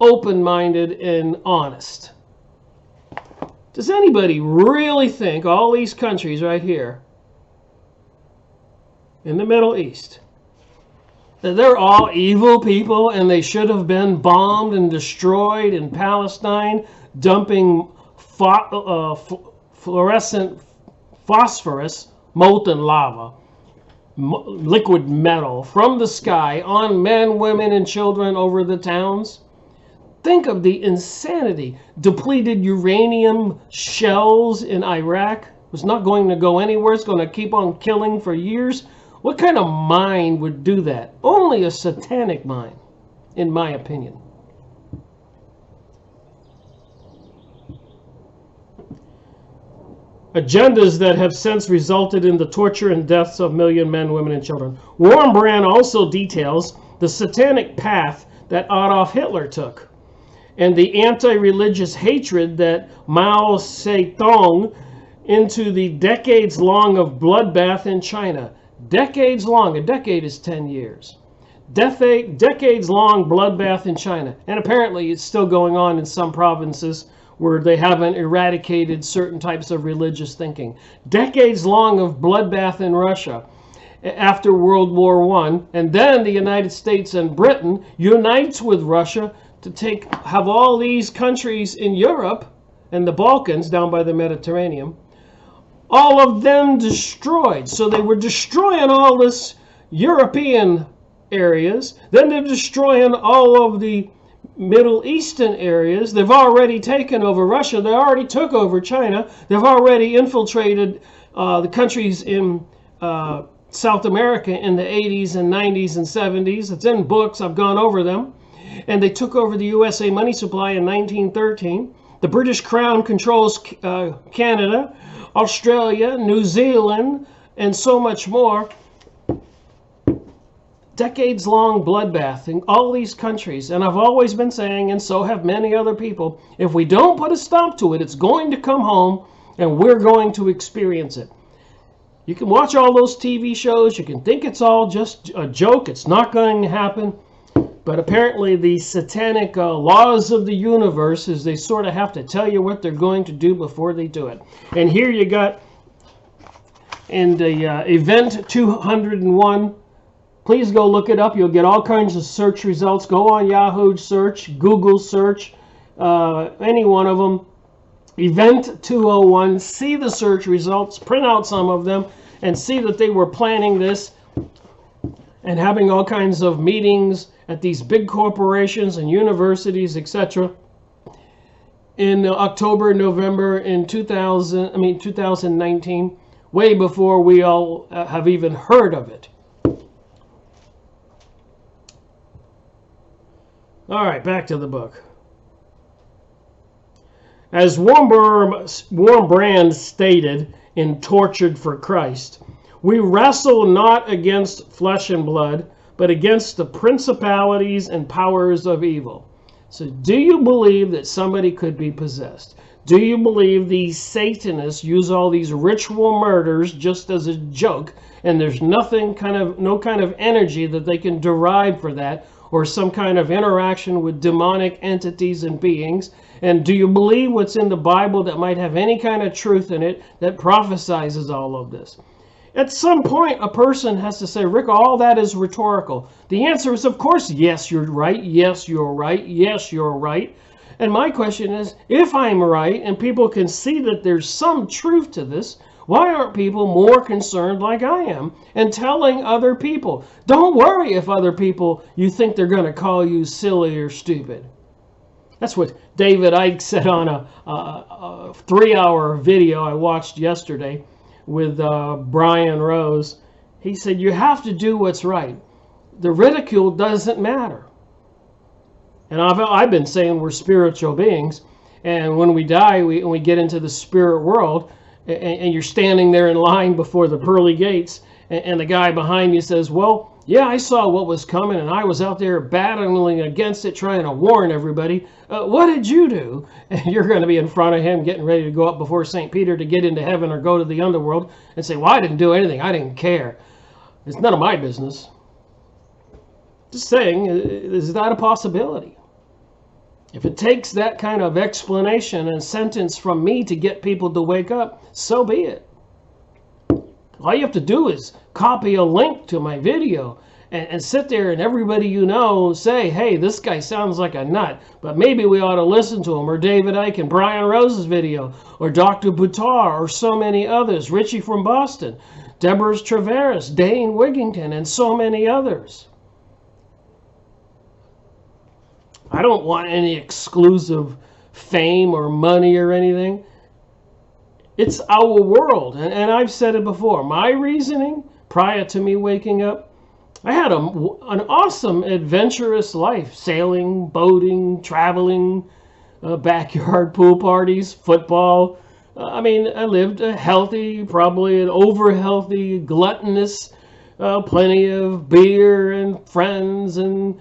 S1: open-minded and honest. Does anybody really think all these countries right here in the Middle East, that they're all evil people and they should have been bombed and destroyed in Palestine, dumping fluorescent phosphorus, molten lava, liquid metal from the sky on men, women, and children over the towns? Think of the insanity. Depleted uranium shells in Iraq. It's not going to go anywhere. It's going to keep on killing for years. What kind of mind would do that? Only a satanic mind, in my opinion. Agendas that have since resulted in the torture and deaths of million men, women, and children. Warmbrand also details the satanic path that Adolf Hitler took and the anti-religious hatred that Mao Zedong into the decades-long of bloodbath in China. Decades long. A decade is 10 years. Decades-long bloodbath in China. And apparently it's still going on in some provinces where they haven't eradicated certain types of religious thinking. Decades long of bloodbath in Russia after World War I. And then the United States and Britain unites with Russia to have all these countries in Europe and the Balkans down by the Mediterranean, all of them destroyed. So they were destroying all this European areas. Then they're destroying all of the Middle Eastern areas. They've already taken over Russia. They already took over China. They've already infiltrated the countries in South America in the 80s and 90s and 70s. It's in books. I've gone over them. And they took over the USA money supply in 1913. The British Crown controls Canada, Australia, New Zealand, and so much more. Decades-long bloodbath in all these countries. And I've always been saying, and so have many other people, if we don't put a stop to it, it's going to come home and we're going to experience it. You can watch all those TV shows. You can think it's all just a joke. It's not going to happen. But apparently the satanic laws of the universe is they sort of have to tell you what they're going to do before they do it. And here you got in the event 201. Please go look it up. You'll get all kinds of search results. Go on Yahoo search, Google search, any one of them. Event 201, see the search results, print out some of them, and see that they were planning this and having all kinds of meetings at these big corporations and universities, etc. in October, November in 2019, way before we all have even heard of it. All right, back to the book. As Warmbrand stated in Tortured for Christ, we wrestle not against flesh and blood, but against the principalities and powers of evil. So do you believe that somebody could be possessed? Do you believe these Satanists use all these ritual murders just as a joke, and there's no kind of energy that they can derive for that, or some kind of interaction with demonic entities and beings? And do you believe what's in the Bible that might have any kind of truth in it that prophesizes all of this? At some point, a person has to say, Rick, all that is rhetorical. The answer is, of course, yes, you're right. Yes, you're right. Yes, you're right. And my question is, if I'm right and people can see that there's some truth to this, why aren't people more concerned like I am and telling other people? Don't worry if other people, you think they're going to call you silly or stupid. That's what David Icke said on a 3-hour video I watched yesterday with Brian Rose. He said, you have to do what's right. The ridicule doesn't matter. And I've been saying we're spiritual beings, and when we die, we get into the spirit world, and you're standing there in line before the pearly gates, and the guy behind you says, well, yeah, I saw what was coming, and I was out there battling against it, trying to warn everybody. What did you do? And you're going to be in front of him, getting ready to go up before St. Peter to get into heaven or go to the underworld, and say, well, I didn't do anything. I didn't care. It's none of my business. Just saying, is that a possibility? If it takes that kind of explanation and sentence from me to get people to wake up, so be it. All you have to do is copy a link to my video and sit there and everybody you know say, hey, this guy sounds like a nut, but maybe we ought to listen to him, or David Icke and Brian Rose's video, or Dr. Buttar, or so many others, Richie from Boston, Deborah Traveris, Dane Wigington, and so many others. I don't want any exclusive fame or money or anything. It's our world, and I've said it before. My reasoning prior to me waking up, I had an awesome adventurous life, sailing, boating, traveling, backyard pool parties, football. I lived a healthy, probably an over-healthy, gluttonous, plenty of beer and friends and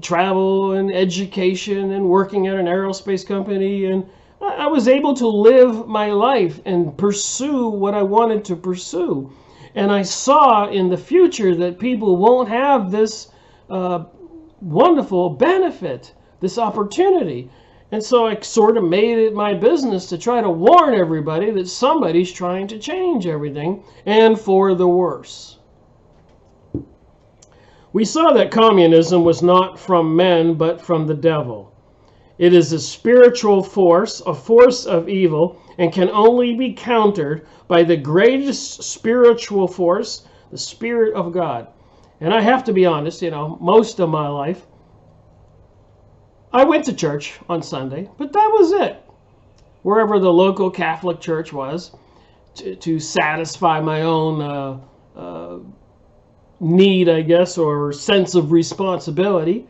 S1: travel and education and working at an aerospace company, and I was able to live my life and pursue what I wanted to pursue. And I saw in the future that people won't have this wonderful benefit, this opportunity. And so I sort of made it my business to try to warn everybody that somebody's trying to change everything, and for the worse. We saw that communism was not from men, but from the devil. It is a spiritual force, a force of evil, and can only be countered by the greatest spiritual force, the Spirit of God. And I have to be honest, most of my life, I went to church on Sunday, but that was it. Wherever the local Catholic church was, to satisfy my own need, I guess, or sense of responsibility.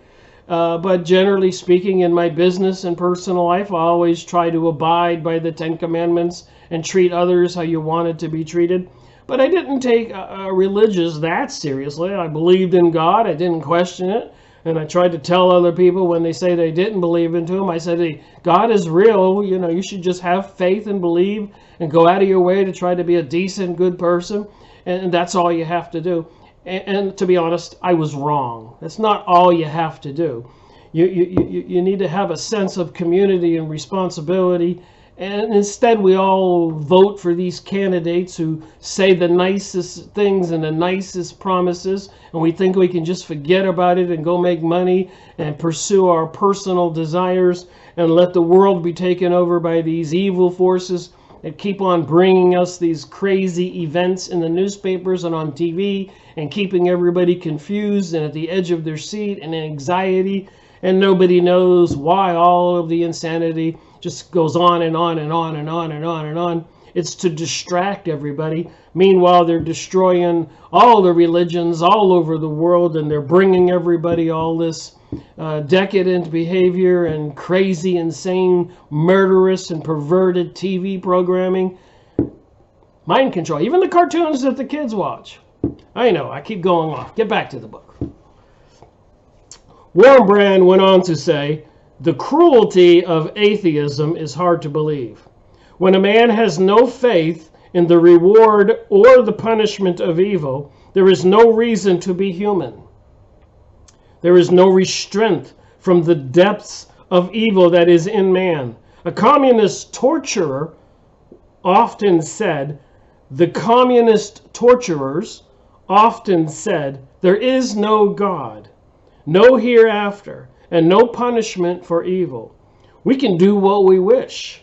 S1: But generally speaking, in my business and personal life, I always try to abide by the 10 Commandments and treat others how you wanted to be treated. But I didn't take religious that seriously. I believed in God. I didn't question it. And I tried to tell other people when they say they didn't believe into him, I said, hey, God is real. You should just have faith and believe and go out of your way to try to be a decent, good person. And that's all you have to do. And to be honest, I was wrong. That's not all you have to do. You need to have a sense of community and responsibility And instead we all vote for these candidates who say the nicest things and the nicest promises, and we think we can just forget about it and go make money and pursue our personal desires and let the world be taken over by these evil forces that keep on bringing us these crazy events in the newspapers and on TV and keeping everybody confused and at the edge of their seat and in anxiety, and nobody knows why all of the insanity just goes on and on and on and on and on and on. It's to distract everybody. Meanwhile, they're destroying all the religions all over the world, and they're bringing everybody all this decadent behavior and crazy, insane, murderous, and perverted TV programming. Mind control. Even the cartoons that the kids watch. I know, I keep going off. Get back to the book. Wurmbrand went on to say, the cruelty of atheism is hard to believe. When a man has no faith in the reward or the punishment of evil, there is no reason to be human. There is no restraint from the depths of evil that is in man. A communist torturer often said, the communist torturers often said, there is no God, no hereafter, and no punishment for evil. We can do what we wish.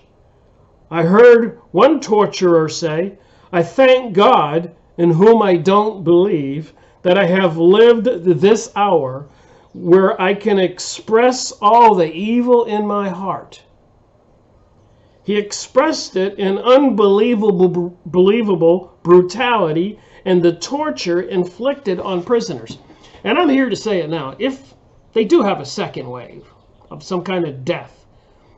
S1: I heard one torturer say, I thank God, in whom I don't believe, that I have lived this hour where I can express all the evil in my heart. He expressed it in unbelievable brutality and the torture inflicted on prisoners. And I'm here to say it now. If they do have a second wave of some kind of death,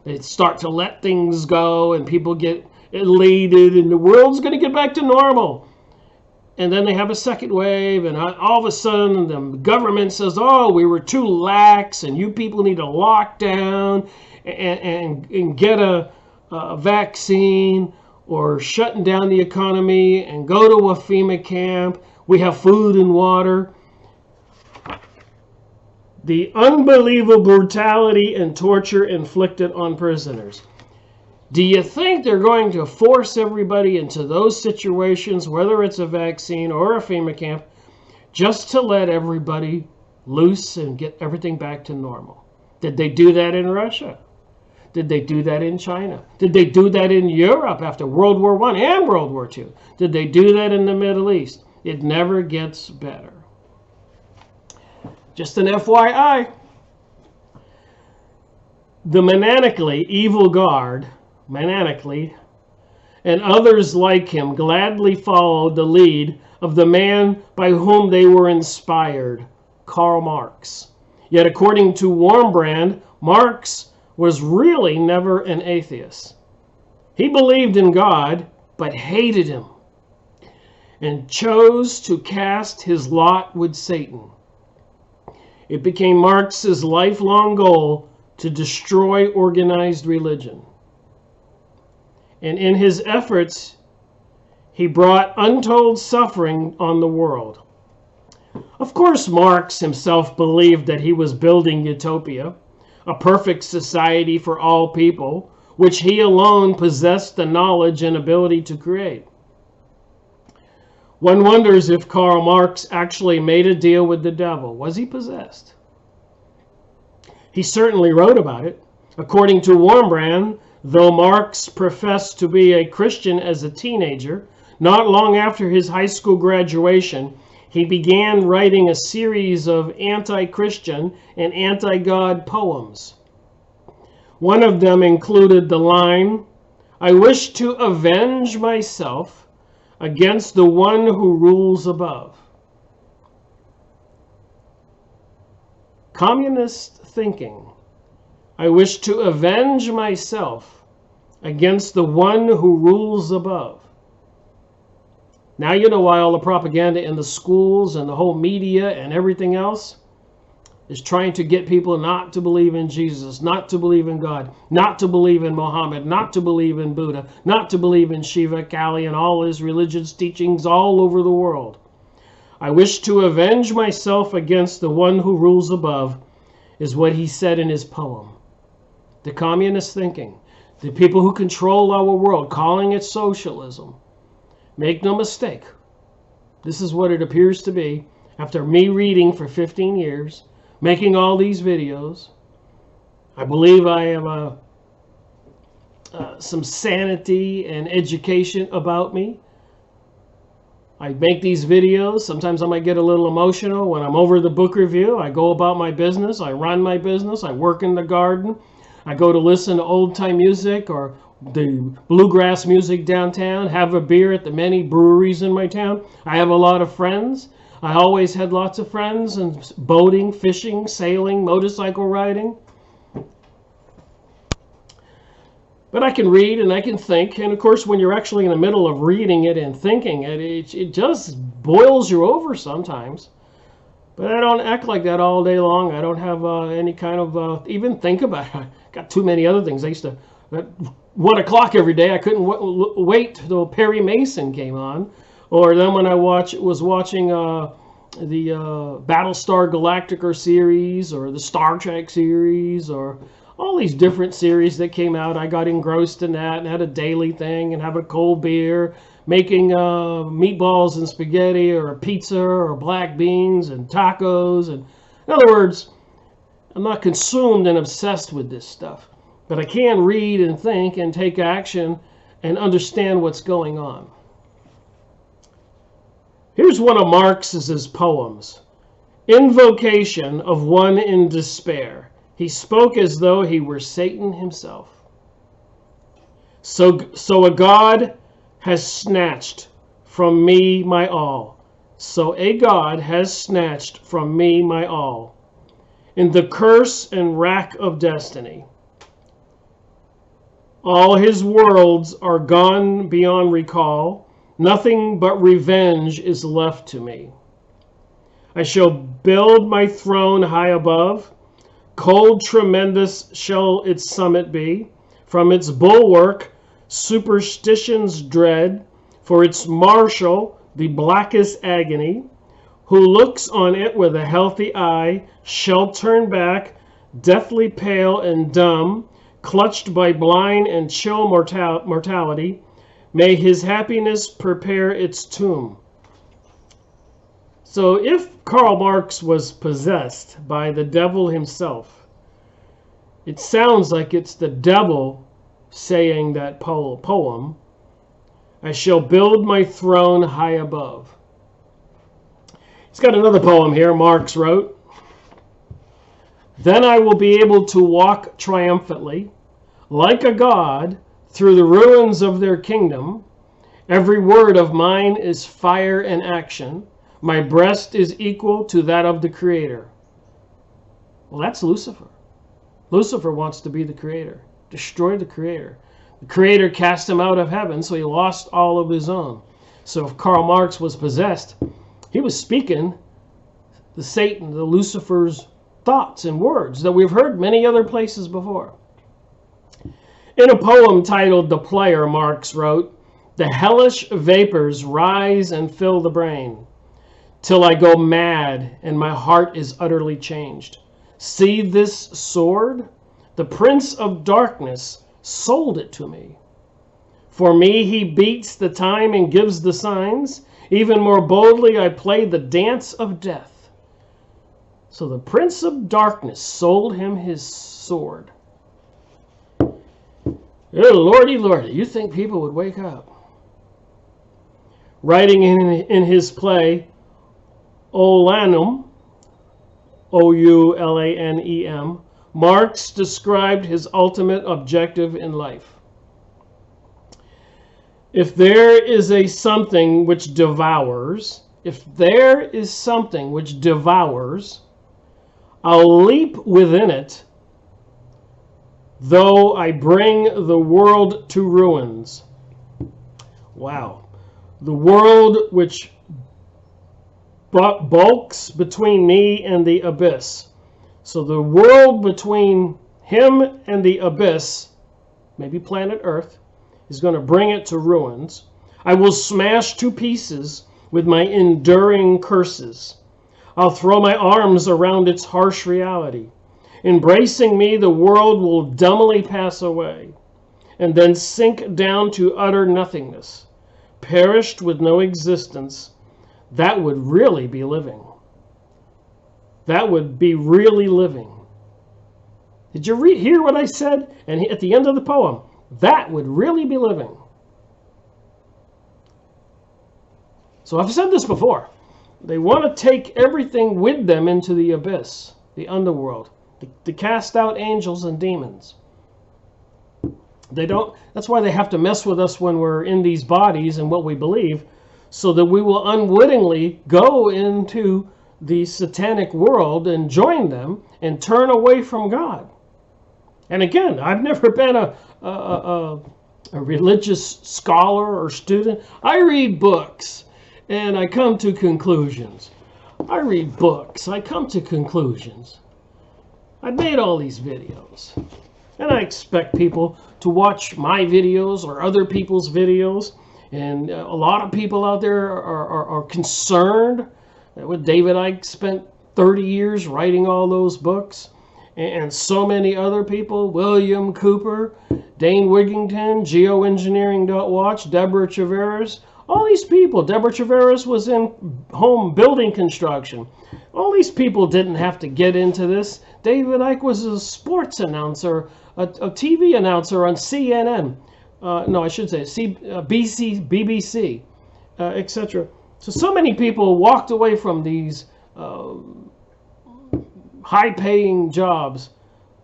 S1: they start to let things go and people get elated and the world's going to get back to normal. And then they have a second wave and all of a sudden the government says, oh, we were too lax and you people need to lock down and get a vaccine, or shutting down the economy and go to a FEMA camp. We have food and water. The unbelievable brutality and torture inflicted on prisoners. Do you think they're going to force everybody into those situations, whether it's a vaccine or a FEMA camp, just to let everybody loose and get everything back to normal? Did they do that in Russia? Did they do that in China? Did they do that in Europe after World War I and World War II? Did they do that in the Middle East? It never gets better. Just an FYI. The maniacally evil guard, and others like him gladly followed the lead of the man by whom they were inspired, Karl Marx. Yet according to Wurmbrand, Marx was really never an atheist. He believed in God, but hated him, and chose to cast his lot with Satan. It became Marx's lifelong goal to destroy organized religion. And in his efforts, he brought untold suffering on the world. Of course, Marx himself believed that he was building utopia, a perfect society for all people, which he alone possessed the knowledge and ability to create. One wonders if Karl Marx actually made a deal with the devil. Was he possessed? He certainly wrote about it. According to Wurmbrand, though Marx professed to be a Christian as a teenager, not long after his high school graduation, he began writing a series of anti-Christian and anti-God poems. One of them included the line, "I wish to avenge myself against the one who rules above." Communist thinking. I wish to avenge myself against the one who rules above. Now you know why all the propaganda in the schools and the whole media and everything else is trying to get people not to believe in Jesus, not to believe in God, not to believe in Muhammad, not to believe in Buddha, not to believe in Shiva, Kali, and all his religious teachings all over the world. I wish to avenge myself against the one who rules above, is what he said in his poem. The communist thinking. the people who control our world, calling it socialism. Make no mistake, this is what it appears to be after me reading for 15 years, making all these videos. I believe I have some sanity and education about me. I make these videos. Sometimes I might get a little emotional when I'm over the book review. I go about my business. I run my business. I work in the garden. I go to listen to old-time music or the bluegrass music downtown, have a beer at the many breweries in my town. I have a lot of friends. I always had lots of friends, and boating, fishing, sailing, motorcycle riding. But I can read and I can think, and of course when you're actually in the middle of reading it and thinking it, it just boils you over sometimes. But I don't act like that all day long. I don't have any kind of, even think about it. I got too many other things. I used to, at 1 o'clock every day, I couldn't wait till Perry Mason came on. Or then when I was watching the Battlestar Galactica series, or the Star Trek series, or all these different series that came out, I got engrossed in that and had a daily thing and have a cold beer, making meatballs and spaghetti or a pizza or black beans and tacos. And in other words, I'm not consumed and obsessed with this stuff, but I can read and think and take action and understand what's going on. Here's one of Marx's poems, Invocation of One in Despair. He spoke as though he were Satan himself. So a God has snatched from me my all. So a God has snatched from me my all. In the curse and rack of destiny. All his worlds are gone beyond recall. Nothing but revenge is left to me. I shall build my throne high above. Cold, tremendous shall its summit be. From its bulwark, superstition's dread. For its marshal, the blackest agony. Who looks on it with a healthy eye, shall turn back, deathly pale and dumb, clutched by blind and chill mortality. May his happiness prepare its tomb. So if Karl Marx was possessed by the devil himself, it sounds like it's the devil saying that poem, I shall build my throne high above. He's got another poem here Marx wrote. Then I will be able to walk triumphantly, like a god, through the ruins of their kingdom. Every word of mine is fire and action. My breast is equal to that of the Creator. Well, that's Lucifer. Lucifer wants to be the Creator, destroy the Creator. The Creator cast him out of heaven, so he lost all of his own. So if Karl Marx was possessed, he was speaking the Satan, the Lucifer's thoughts and words that we've heard many other places before. In a poem titled The Player, Marx wrote, the hellish vapors rise and fill the brain, till I go mad and my heart is utterly changed. See this sword? The Prince of Darkness sold it to me. For me he beats the time and gives the signs. Even more boldly I play the dance of death. So the Prince of Darkness sold him his sword. Oh, lordy, lordy, you think people would wake up? Writing in his play, Oulanem, O-U-L-A-N-E-M, Marx described his ultimate objective in life. If there is a something which devours, I'll leap within it, though I bring the world to ruins. Wow. The world which bulks between me and the abyss. So the world between him and the abyss, maybe planet Earth, is going to bring it to ruins. I will smash to pieces with my enduring curses. I'll throw my arms around its harsh reality. Embracing me, the world will dumbly pass away. and then sink down to utter nothingness, perished with no existence, that would really be living. That would be really living. Did you hear what I said? And at the end of the poem, that would really be living. So I've said this before. They want to take everything with them into the abyss, the underworld, to cast out angels and demons. They don't. That's why they have to mess with us when we're in these bodies and what we believe, so that we will unwittingly go into the satanic world and join them and turn away from God. And again, I've never been a religious scholar or student. I read books and I come to conclusions. I read books, I come to conclusions. I've made all these videos, and I expect people to watch my videos or other people's videos. And a lot of people out there are concerned. With David Icke spent 30 years writing all those books, and so many other people, William Cooper, Dane Wigington, Geoengineering.watch, Deborah Chaveras, all these people. Deborah Chaveras was in home building construction. All these people didn't have to get into this. David Icke was a sports announcer, a TV announcer on CNN. No, I should say BBC, etc. So many people walked away from these high-paying jobs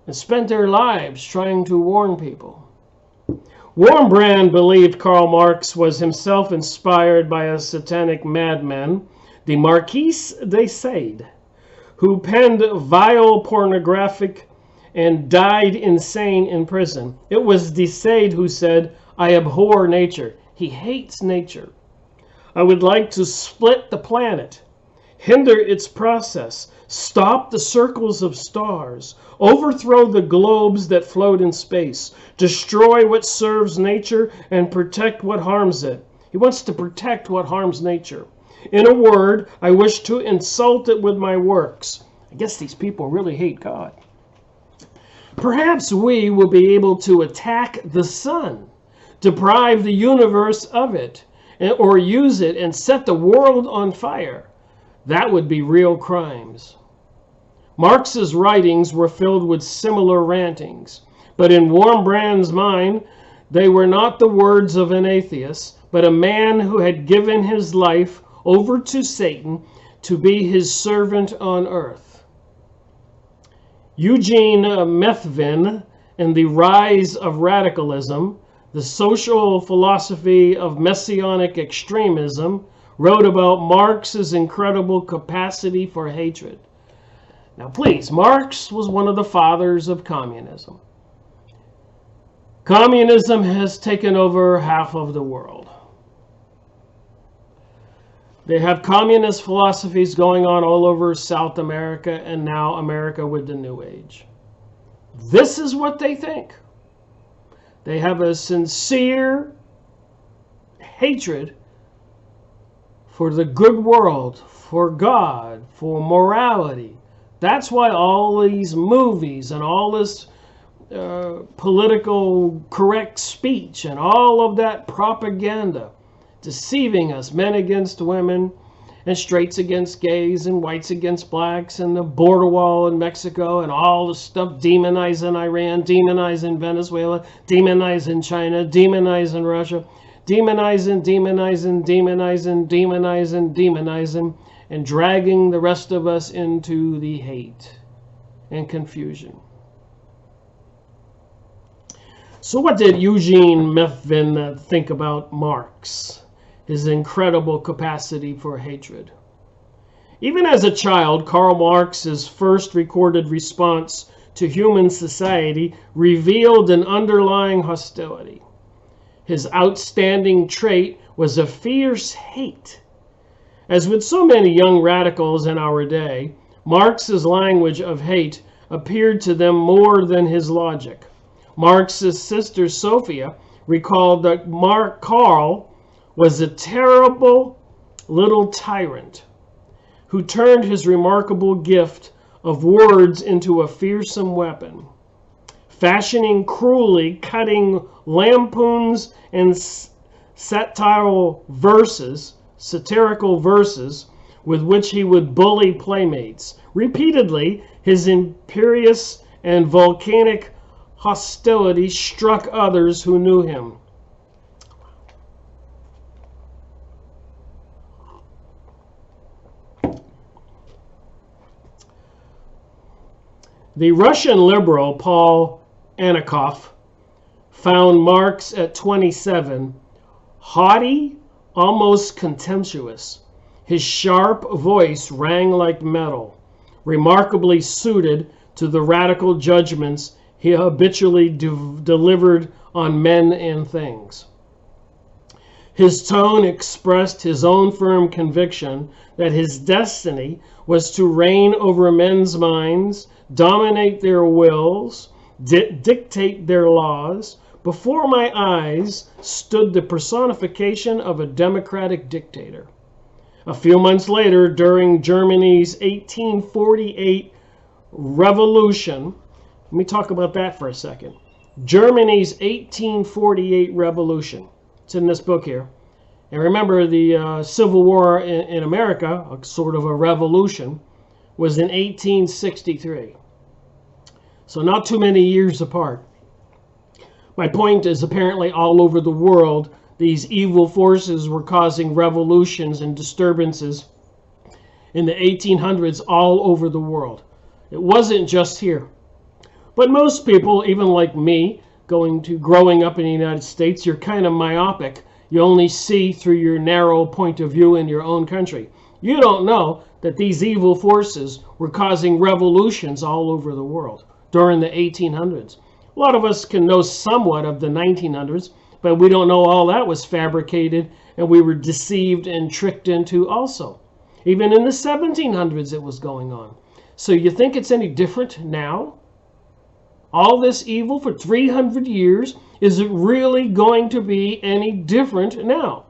S1: and spent their lives trying to warn people. Wurmbrand believed Karl Marx was himself inspired by a satanic madman, the Marquis de Sade, who penned vile pornographic and died insane in prison. It was de Sade who said, "I abhor nature." He hates nature. "I would like to split the planet, hinder its process, stop the circles of stars, overthrow the globes that float in space, destroy what serves nature, and protect what harms it." He wants to protect what harms nature. "In a word, I wish to insult it with my works." I guess these people really hate God. "Perhaps we will be able to attack the sun, deprive the universe of it, or use it and set the world on fire. That would be real crimes." Marx's writings were filled with similar rantings, but in Wurmbrand's mind, they were not the words of an atheist, but a man who had given his life over to Satan to be his servant on earth. Eugene Methvin, in The Rise of Radicalism, The Social Philosophy of Messianic Extremism, wrote about Marx's incredible capacity for hatred. Now please, Marx was one of the fathers of communism. Communism has taken over half of the world. They have communist philosophies going on all over South America and now America with the New Age. This is what they think. They have a sincere hatred for the good world, for God, for morality. That's why all these movies and all this political correct speech and all of that propaganda deceiving us, men against women and straights against gays and whites against blacks and the border wall in Mexico and all the stuff, demonizing Iran, demonizing Venezuela, demonizing China, demonizing Russia, demonizing, and dragging the rest of us into the hate and confusion. So what did Eugene Methvin think about Marx? His incredible capacity for hatred. Even as a child, Karl Marx's first recorded response to human society revealed an underlying hostility. His outstanding trait was a fierce hate. As with so many young radicals in our day, Marx's language of hate appeared to them more than his logic. Marx's sister Sophia recalled that Karl was a terrible little tyrant who turned his remarkable gift of words into a fearsome weapon. fashioning cruelly cutting lampoons and satirical verses with which he would bully playmates. Repeatedly, his imperious and volcanic hostility struck others who knew him. The Russian liberal Paul Anakov found Marx at 27 haughty, almost contemptuous. His sharp voice rang like metal, remarkably suited to the radical judgments he habitually delivered on men and things. His tone expressed his own firm conviction that his destiny was to reign over men's minds, dominate their wills, dictate their laws. Before my eyes stood the personification of a democratic dictator. A few months later, during Germany's 1848 revolution, let me talk about that for a second. Germany's 1848 revolution. It's in this book here. And remember, the Civil War in America, a sort of a revolution, was in 1863. So not too many years apart. My point is, apparently all over the world, these evil forces were causing revolutions and disturbances in the 1800s all over the world. It wasn't just here. But most people, even like me, growing up in the United States, you're kind of myopic. You only see through your narrow point of view in your own country. You don't know that these evil forces were causing revolutions all over the world during the 1800s. A lot of us can know somewhat of the 1900s, but we don't know all that was fabricated and we were deceived and tricked into also. Even in the 1700s it was going on. So you think it's any different now? All this evil for 300 years, is it really going to be any different now?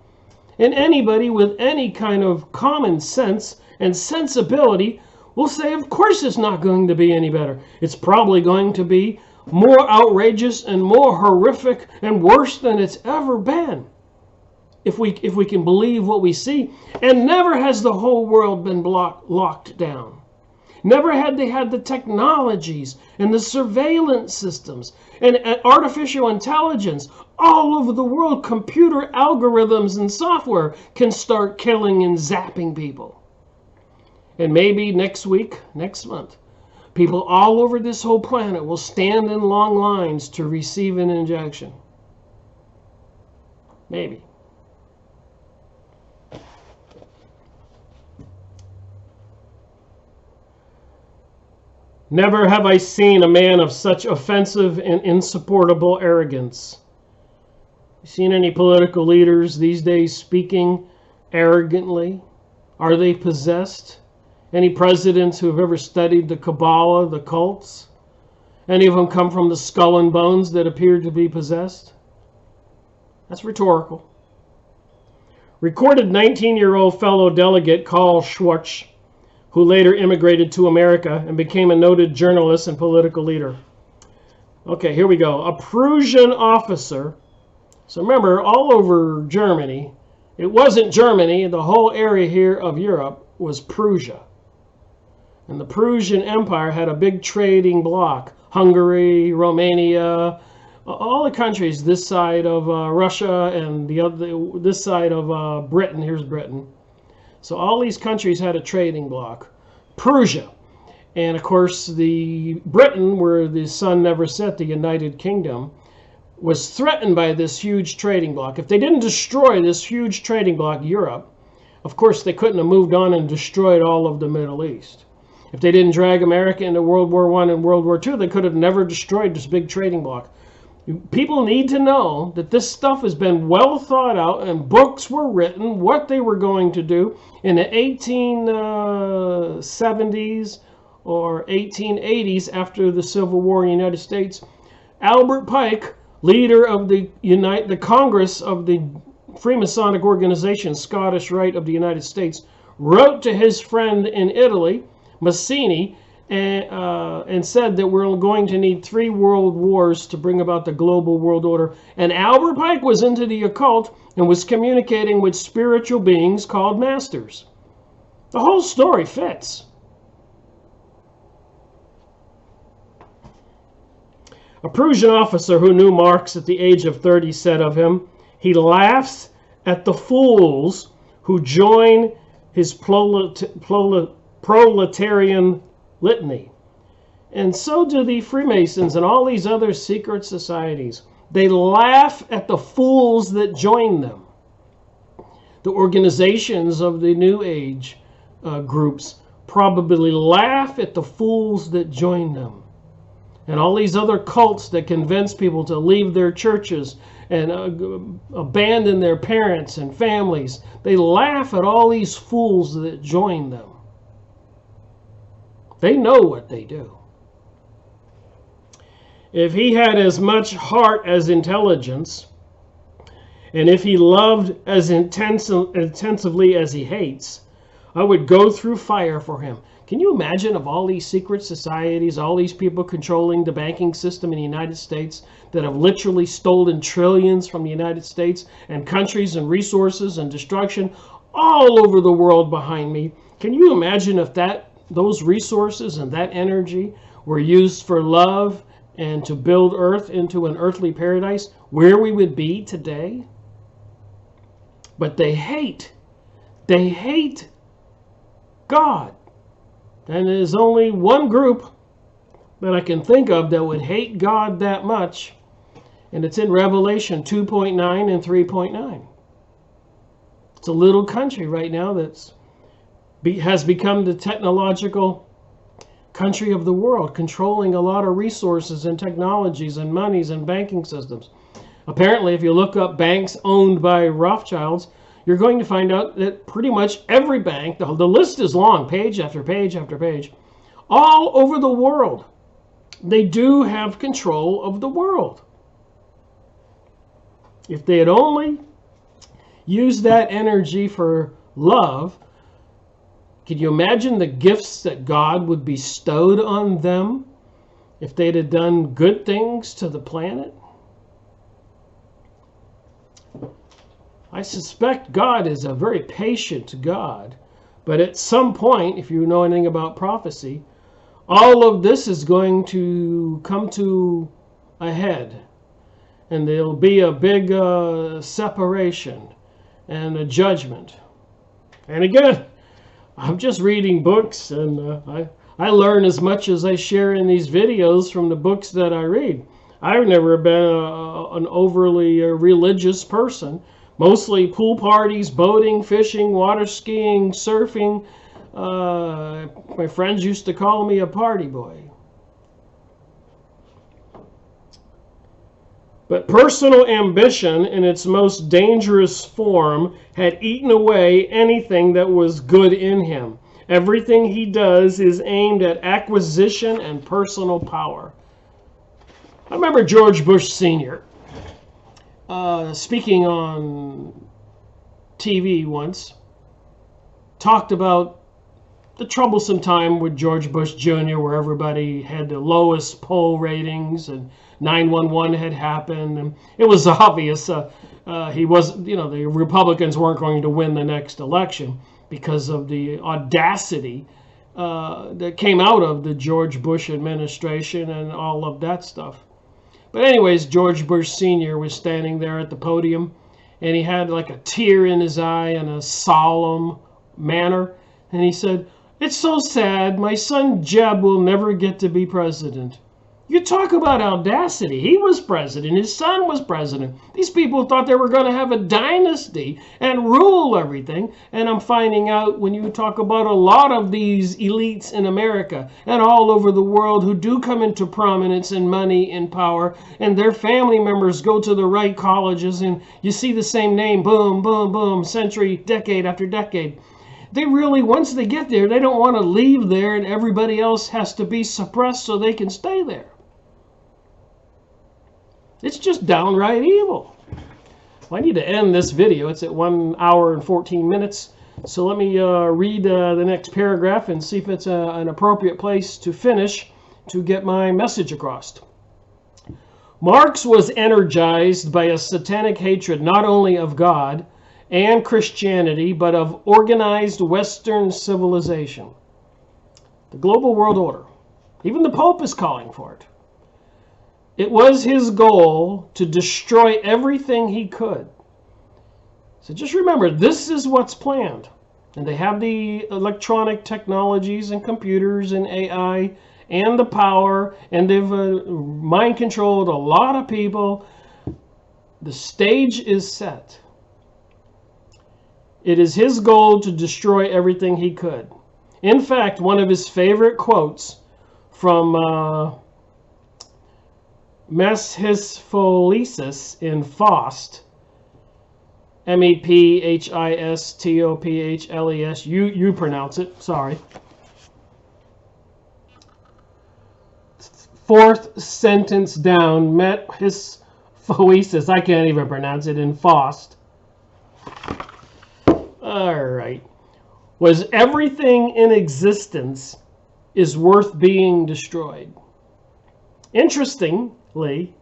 S1: And anybody with any kind of common sense and sensibility will say, of course it's not going to be any better. It's probably going to be more outrageous and more horrific and worse than it's ever been. If we can believe what we see. And never has the whole world been locked down. Never had they had the technologies and the surveillance systems and artificial intelligence. All over the world, computer algorithms and software can start killing and zapping people. And maybe next week, next month, people all over this whole planet will stand in long lines to receive an injection. Maybe. Never have I seen a man of such offensive and insupportable arrogance. You seen any political leaders these days speaking arrogantly? Are they possessed? Any presidents who have ever studied the Kabbalah, the cults? Any of them come from the skull and bones that appear to be possessed? That's rhetorical. Recorded 19-year-old fellow delegate Karl Schwartz, who later immigrated to America and became a noted journalist and political leader. Okay, here we go. A Prussian officer. So remember, all over Germany, it wasn't Germany, the whole area here of Europe was Prussia. And the Prussian Empire had a big trading bloc. Hungary, Romania, all the countries this side of Russia and this side of Britain. Here's Britain. So all these countries had a trading bloc. Prussia. And of course the Britain, where the sun never set, the United Kingdom, was threatened by this huge trading bloc. If they didn't destroy this huge trading bloc, Europe, of course they couldn't have moved on and destroyed all of the Middle East. If they didn't drag America into World War I and World War II, they could have never destroyed this big trading bloc. People need to know that this stuff has been well thought out and books were written, what they were going to do in the 1870s or 1880s after the Civil War in the United States. Albert Pike, leader of the Congress of the Freemasonic organization, Scottish Rite of the United States, wrote to his friend in Italy, Mazzini, and said that we're going to need 3 world wars to bring about the global world order. And Albert Pike was into the occult and was communicating with spiritual beings called masters. The whole story fits. A Prussian officer who knew Marx at the age of 30 said of him, "He laughs at the fools who join his proletarian litany." And so do the Freemasons and all these other secret societies. They laugh at the fools that join them. The organizations of the New Age groups probably laugh at the fools that join them. And all these other cults that convince people to leave their churches and abandon their parents and families, they laugh at all these fools that join them. They know what they do. If he had as much heart as intelligence, and if he loved as intensively as he hates, I would go through fire for him. Can you imagine of all these secret societies, all these people controlling the banking system in the United States that have literally stolen trillions from the United States and countries and resources and destruction all over the world behind me? Can you imagine if those resources and that energy were used for love and to build Earth into an earthly paradise, where we would be today? But they hate God. And there's only one group that I can think of that would hate God that much, and it's in Revelation 2.9 and 3.9. It's a little country right now that has become the technological country of the world, controlling a lot of resources and technologies and monies and banking systems. Apparently, if you look up banks owned by Rothschilds, you're going to find out that pretty much every bank, the list is long, page after page after page, all over the world, they do have control of the world. If they had only used that energy for love, can you imagine the gifts that God would bestowed on them if they'd have done good things to the planet? I suspect God is a very patient God, but at some point, if you know anything about prophecy, all of this is going to come to a head, and there'll be a big separation and a judgment. And again, I'm just reading books, and I learn as much as I share in these videos from the books that I read. I've never been an overly religious person. Mostly pool parties, boating, fishing, water skiing, surfing. My friends used to call me a party boy. But personal ambition in its most dangerous form had eaten away anything that was good in him. Everything he does is aimed at acquisition and personal power. I remember George Bush Sr. Speaking on TV once, talked about the troublesome time with George Bush Jr., where everybody had the lowest poll ratings and 9/11 had happened, and it was obvious he wasn't, the Republicans weren't going to win the next election because of the audacity that came out of the George Bush administration and all of that stuff. But anyways, George Bush Sr. was standing there at the podium, and he had like a tear in his eye in a solemn manner. And he said, "It's so sad. My son Jeb will never get to be president." You talk about audacity. He was president. His son was president. These people thought they were going to have a dynasty and rule everything. And I'm finding out when you talk about a lot of these elites in America and all over the world who do come into prominence and money and power, and their family members go to the right colleges, and you see the same name, boom, boom, boom, century, decade after decade. They really, once they get there, they don't want to leave there, and everybody else has to be suppressed so they can stay there. It's just downright evil. Well, I need to end this video. It's at 1 hour and 14 minutes. So let me read the next paragraph and see if it's an appropriate place to finish to get my message across. Marx was energized by a satanic hatred not only of God and Christianity, but of organized Western civilization. The global world order. Even the Pope is calling for it. It was his goal to destroy everything he could. So just remember, this is what's planned. And they have the electronic technologies and computers and AI and the power, and they've mind controlled a lot of people. The stage is set. It is his goal to destroy everything he could. In fact, one of his favorite quotes from Mephistophelius in Faust, Mephistophles, you pronounce it, sorry. Fourth sentence down, Mephistophelius, I can't even pronounce it, in Faust. All right. Was everything in existence is worth being destroyed. Interestingly,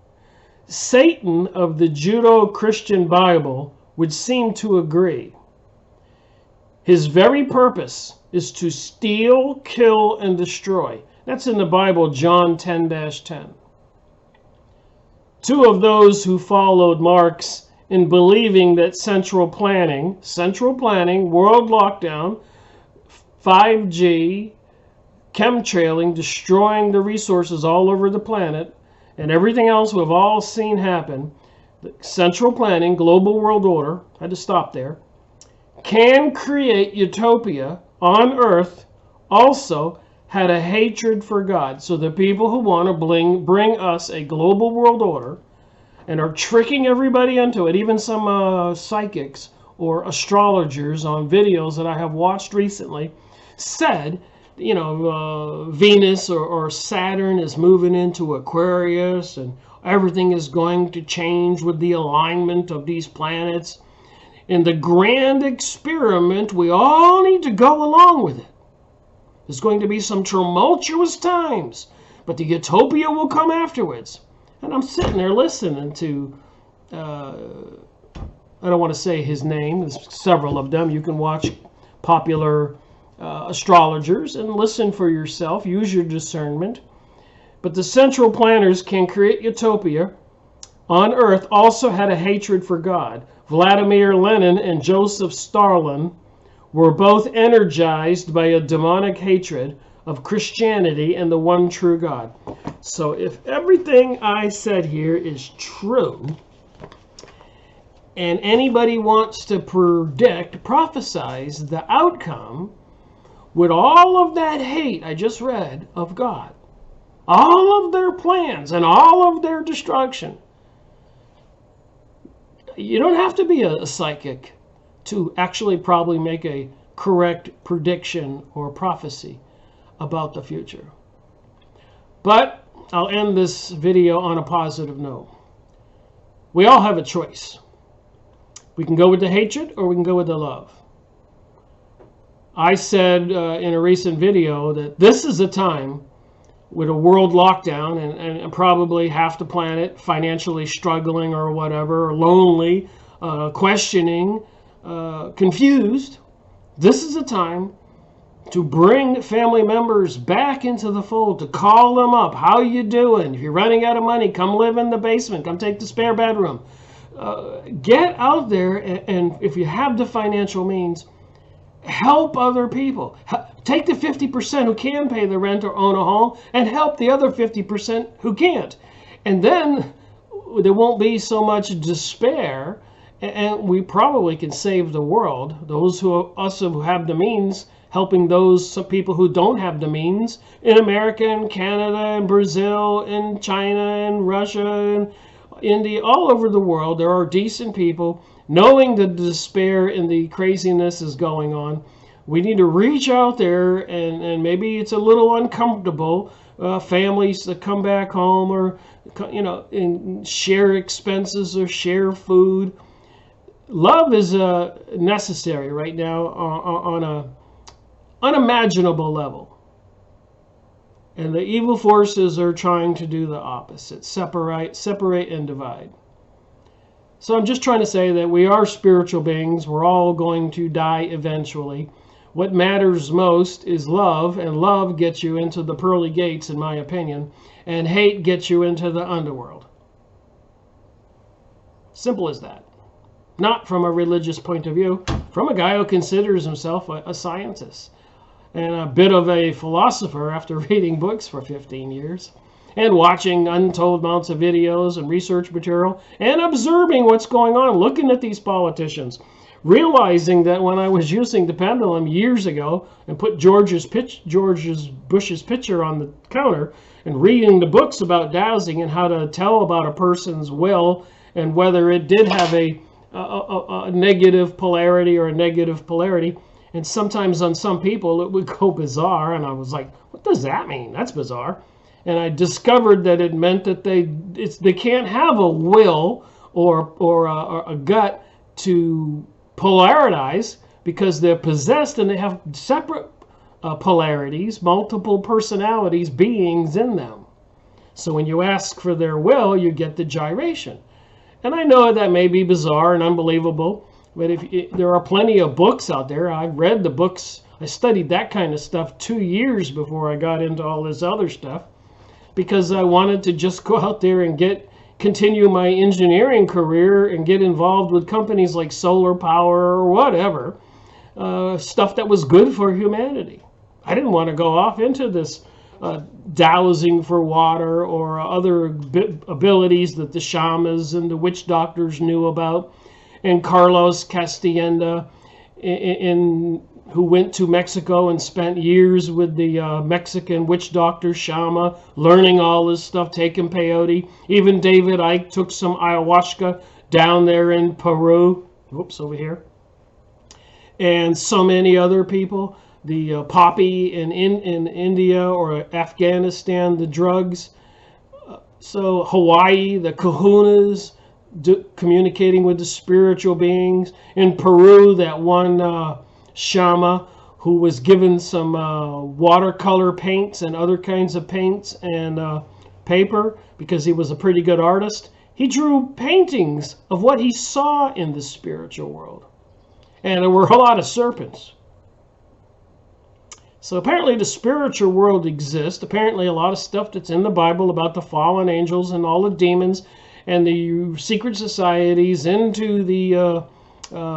S1: Satan of the Judeo-Christian Bible would seem to agree. His very purpose is to steal, kill, and destroy. That's in the Bible, John 10-10. Two of those who followed Marx in believing that central planning, world lockdown, 5G, chemtrailing, destroying the resources all over the planet, and everything else we've all seen happen, the central planning, global world order, had to stop there, can create utopia on earth, also had a hatred for God. So the people who want to bring us a global world order and are tricking everybody into it, even some psychics or astrologers on videos that I have watched recently, said, you know, Venus or Saturn is moving into Aquarius and everything is going to change with the alignment of these planets. In the grand experiment, we all need to go along with it. There's going to be some tumultuous times, but the utopia will come afterwards. And I'm sitting there listening to, I don't want to say his name, there's several of them. You can watch popular astrologers and listen for yourself, use your discernment. But the central planners can create utopia on earth also had a hatred for God. Vladimir Lenin and Joseph Stalin were both energized by a demonic hatred of Christianity and the one true God. So if everything I said here is true, and anybody wants to predict, prophesize the outcome with all of that hate I just read of God, all of their plans and all of their destruction, you don't have to be a psychic to actually probably make a correct prediction or prophecy about the future. But I'll end this video on a positive note. We all have a choice. We can go with the hatred or we can go with the love. I said in a recent video that this is a time with a world lockdown and probably half the planet financially struggling or whatever, or lonely, questioning, confused. This is a time to bring family members back into the fold, to call them up. How you doing? If you're running out of money, come live in the basement. Come take the spare bedroom. Get out there, and if you have the financial means, help other people. Take the 50% who can pay the rent or own a home and help the other 50% who can't. And then there won't be so much despair, and we probably can save the world. Those us who have the means, helping some people who don't have the means in America and Canada and Brazil and China and Russia and India, all over the world. There are decent people. Knowing the despair and the craziness is going on, we need to reach out there, and maybe it's a little uncomfortable, families that come back home or, you know, and share expenses or share food. love is necessary right now on a unimaginable level. And the evil forces are trying to do the opposite, separate and divide. So I'm just trying to say that we are spiritual beings. We're all going to die eventually. What matters most is love, and love gets you into the pearly gates, in my opinion, and hate gets you into the underworld. Simple as that. Not from a religious point of view, from a guy who considers himself a scientist and a bit of a philosopher after reading books for 15 years and watching untold amounts of videos and research material and observing what's going on, looking at these politicians, realizing that when I was using the pendulum years ago and put George Bush's picture on the counter and reading the books about dowsing and how to tell about a person's will and whether it did have a negative polarity or a negative polarity, and sometimes on some people it would go bizarre, and I was like, what does that mean? That's bizarre. And I discovered that it meant that they can't have a will or a gut to polarize, because they're possessed and they have separate polarities, multiple personalities, beings in them. So when you ask for their will, you get the gyration. And I know that may be bizarre and unbelievable, but there are plenty of books out there. I've read the books. I studied that kind of stuff 2 years before I got into all this other stuff, because I wanted to just go out there and continue my engineering career and get involved with companies like solar power or whatever, stuff that was good for humanity. I didn't want to go off into this dowsing for water or other abilities that the shamans and the witch doctors knew about. And Carlos Castaneda, who went to Mexico and spent years with the Mexican witch doctor Shama, learning all this stuff, taking peyote. Even David Icke took some ayahuasca down there in Peru. Whoops, over here. And so many other people. The poppy in India or Afghanistan, the drugs. So Hawaii, the kahunas, communicating with the spiritual beings. In Peru, that one Shama who was given some watercolor paints and other kinds of paints and paper because he was a pretty good artist. He drew paintings of what he saw in the spiritual world. And there were a lot of serpents. So apparently the spiritual world exists. Apparently a lot of stuff that's in the Bible about the fallen angels and all the demons and the secret societies into the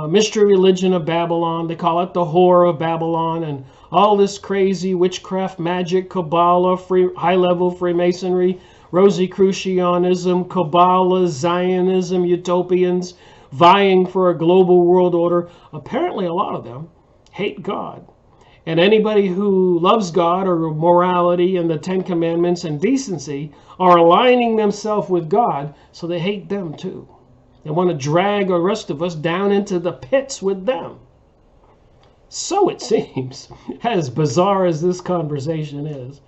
S1: mystery religion of Babylon. They call it the whore of Babylon, and all this crazy witchcraft, magic, Kabbalah, high-level Freemasonry, Rosicrucianism, Kabbalah, Zionism, Utopians, vying for a global world order. Apparently a lot of them hate God. And anybody who loves God or morality and the Ten Commandments and decency are aligning themselves with God, so they hate them too. They want to drag the rest of us down into the pits with them. So it seems, as bizarre as this conversation is.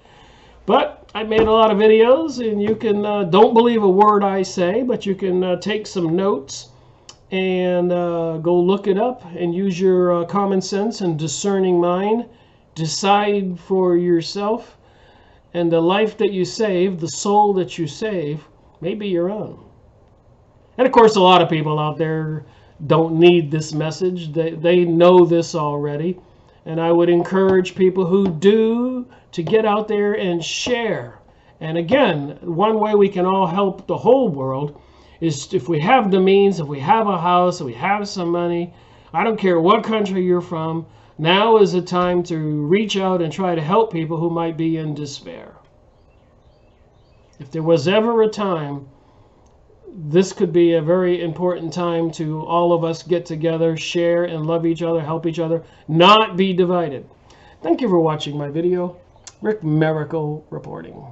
S1: But I made a lot of videos, and you can, don't believe a word I say, but you can take some notes and go look it up and use your common sense and discerning mind. Decide for yourself, and the life that you save, the soul that you save, may be your own. And of course, a lot of people out there don't need this message. They know this already. And I would encourage people who do to get out there and share. And again, one way we can all help the whole world is if we have the means, if we have a house, if we have some money, I don't care what country you're from, now is the time to reach out and try to help people who might be in despair. If there was ever a time, this could be a very important time to all of us get together, share and love each other, help each other, not be divided. Thank you for watching my video. Rick Miracle reporting.